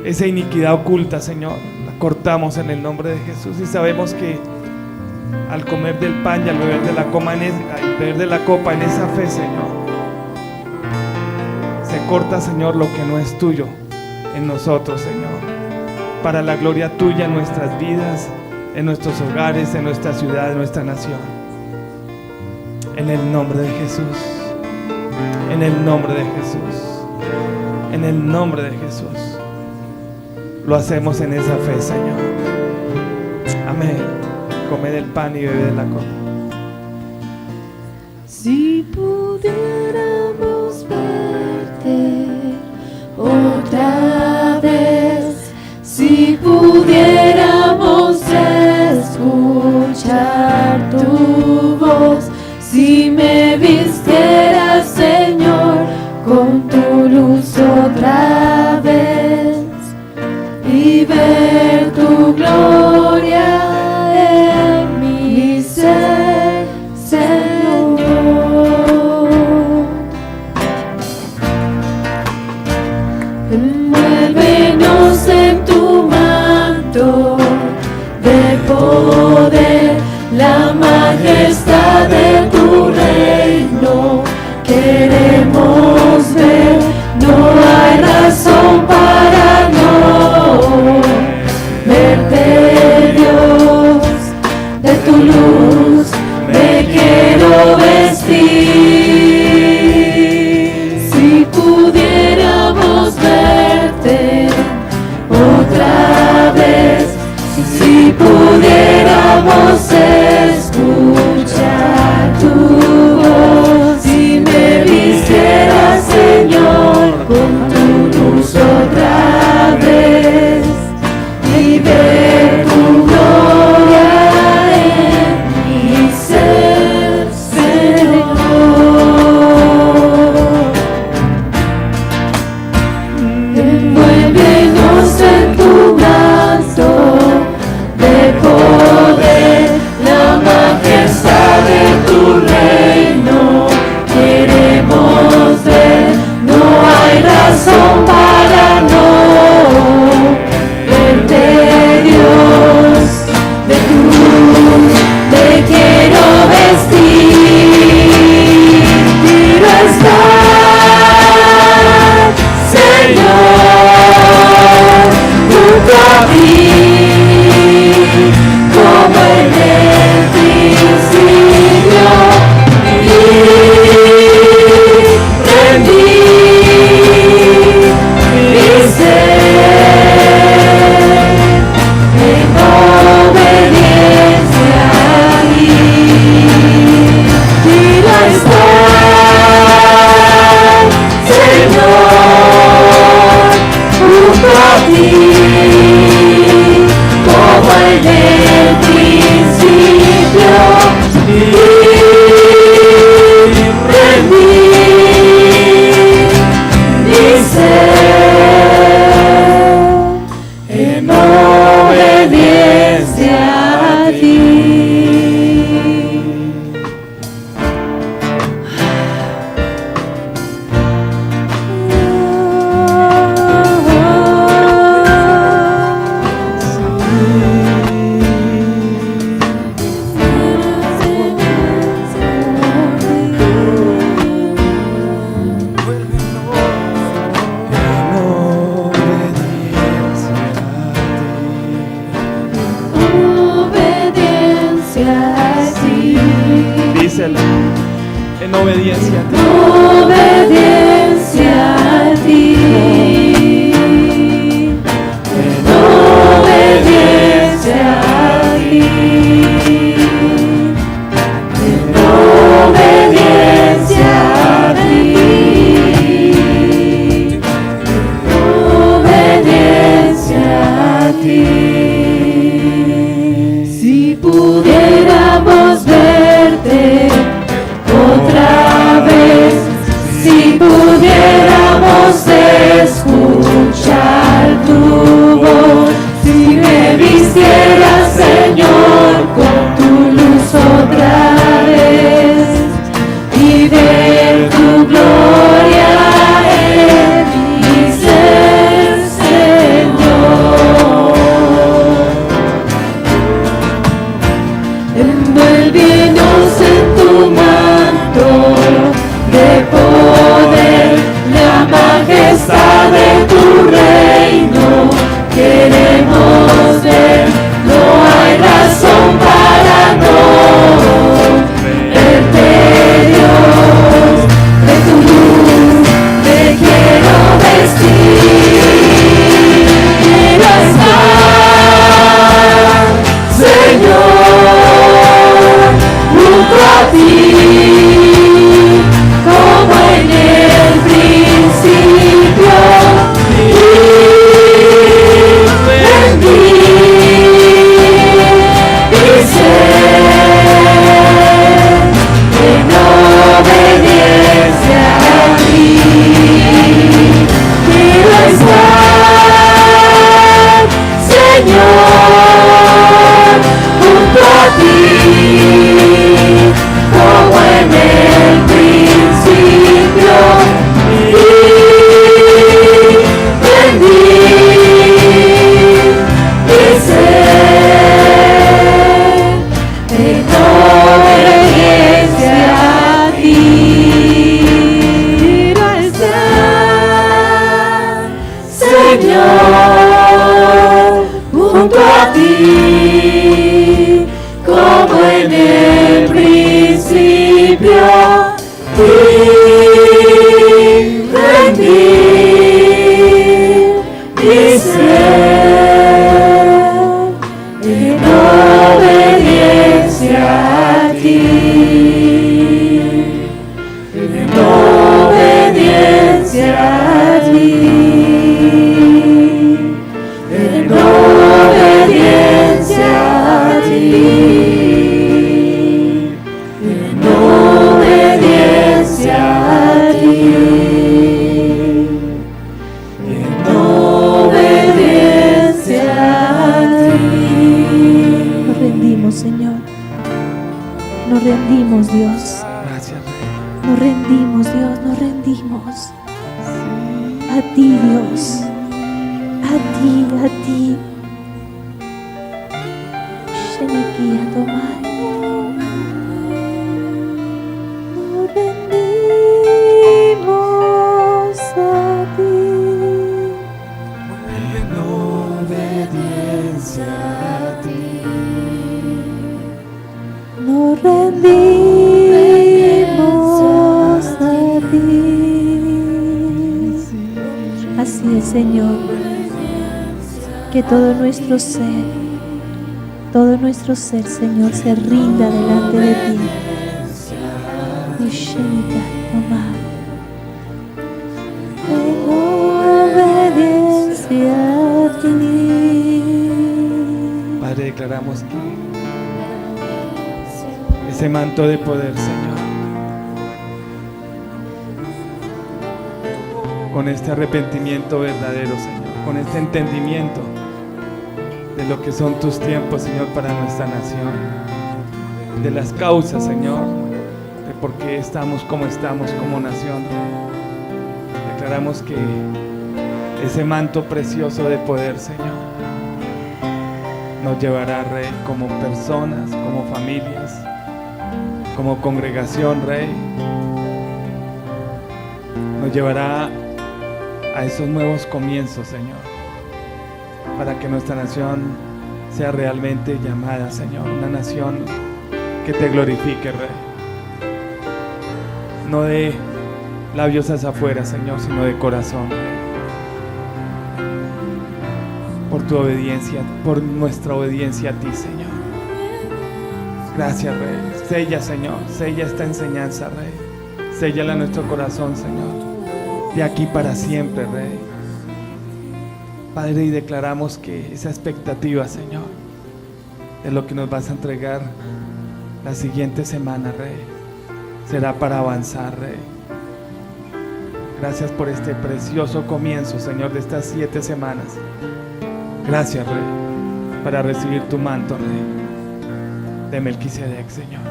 Esa iniquidad oculta, Señor, la cortamos en el nombre de Jesús, y sabemos que al comer del pan y al beber de la copa en esa fe, Señor, se corta, Señor, lo que no es tuyo en nosotros, Señor, para la gloria tuya en nuestras vidas, en nuestros hogares, en nuestra ciudad, en nuestra nación. En el nombre de Jesús, en el nombre de Jesús, en el nombre de Jesús, lo hacemos en esa fe, Señor. Amén. Come del pan y bebe de la copa. Si pudiéramos verte otra vez, si pudiéramos escuchar tu voz, si me vistieras, Señor, con tu luz otra vez y ver tu gloria en mi ser, Señor. Envuélvenos en tu manto de poder, la majestad de tu reino queremos ver. No hay razón para no verte, Dios. De tu luz me quiero vestir. Si pudiéramos verte otra vez, si pudiéramos escuchar tu voz, si me majestad de tu reino queremos ver. No hay razón para no verte, Dios. De tu luz me quiero vestir. Quiero estar, Señor, junto a ti, como en el principio, y en ti, y ser en obediencia a ti. Quiero estar, Señor, junto a ti, como en el principio, y rendir y ser en obediencia a ti. Quiero estar, Señor, junto a ti, como en el principio, y rendir y ser en obediencia a ti, en obediencia a ti, en obediencia a ti, en obediencia a ti, en obediencia a ti. Nos rendimos, Señor. Nos rendimos, Dios. Gracias, Rey. Nos rendimos, Dios. Nos rendimos. A ti, Dios. A ti, a ti. Shenikia Tomai. Nos rendimos a ti. En obediencia a ti. Nos rendimos a ti. Así es, Señor. Que todo nuestro ser, Señor, se rinda delante de ti. Yeshua, toma. En obediencia a ti. Padre, declaramos que ese manto de poder, Señor, con este arrepentimiento verdadero, Señor, con este entendimiento de lo que son tus tiempos, Señor, para nuestra nación, de las causas, Señor, de por qué estamos como nación. Declaramos que ese manto precioso de poder, Señor, nos llevará, Rey, como personas, como familias, como congregación, Rey. Nos llevará a esos nuevos comienzos, Señor, para que nuestra nación sea realmente llamada, Señor, una nación que te glorifique, Rey. No de labios hacia afuera, Señor, sino de corazón, Rey. Por tu obediencia, por nuestra obediencia a ti, Señor. Gracias, Rey. Sella, Señor, sella esta enseñanza, Rey. Séllala en nuestro corazón, Señor, de aquí para siempre, Rey. Padre, y declaramos que esa expectativa, Señor, de lo que nos vas a entregar la siguiente semana, Rey, será para avanzar, Rey. Gracias por este precioso comienzo, Señor, de estas 7 semanas. Gracias, Rey, para recibir tu manto, Rey, de Melquisedec, Señor.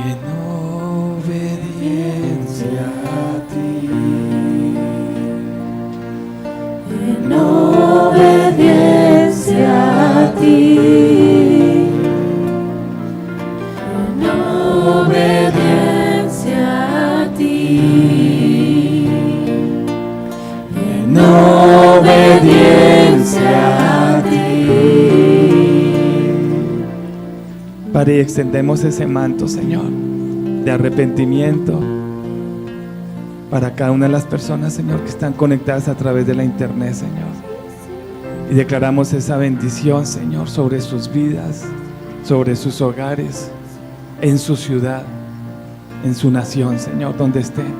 En obediencia a ti. En obediencia a ti. En obediencia a ti. Padre, y extendemos ese manto, Señor, de arrepentimiento para cada una de las personas, Señor, que están conectadas a través de la internet, Señor. Y declaramos esa bendición, Señor, sobre sus vidas, sobre sus hogares, en su ciudad, en su nación, Señor, donde estén.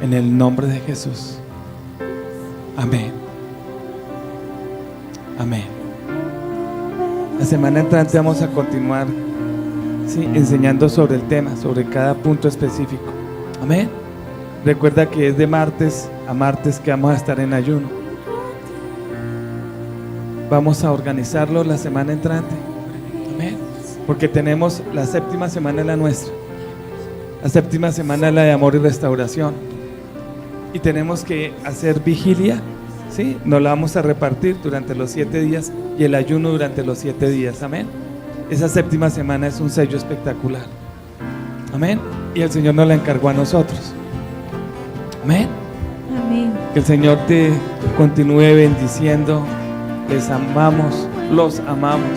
En el nombre de Jesús. Amén. Amén. La semana entrante vamos a continuar, ¿sí?, enseñando sobre el tema, sobre cada punto específico. Amén. Recuerda que es de martes a martes que vamos a estar en ayuno. Vamos a organizarlo la semana entrante. Amén. Porque tenemos la séptima semana es la nuestra. La séptima semana es la de amor y restauración. Y tenemos que hacer vigilia, ¿sí? Nos la vamos a repartir durante los 7 días y el ayuno durante los 7 días. Amén. Esa séptima semana es un sello espectacular. Amén. Y el Señor nos la encargó a nosotros. Amén. Amén. Que el Señor te continúe bendiciendo. Les amamos, los amamos,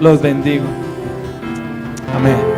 los bendigo. Amén.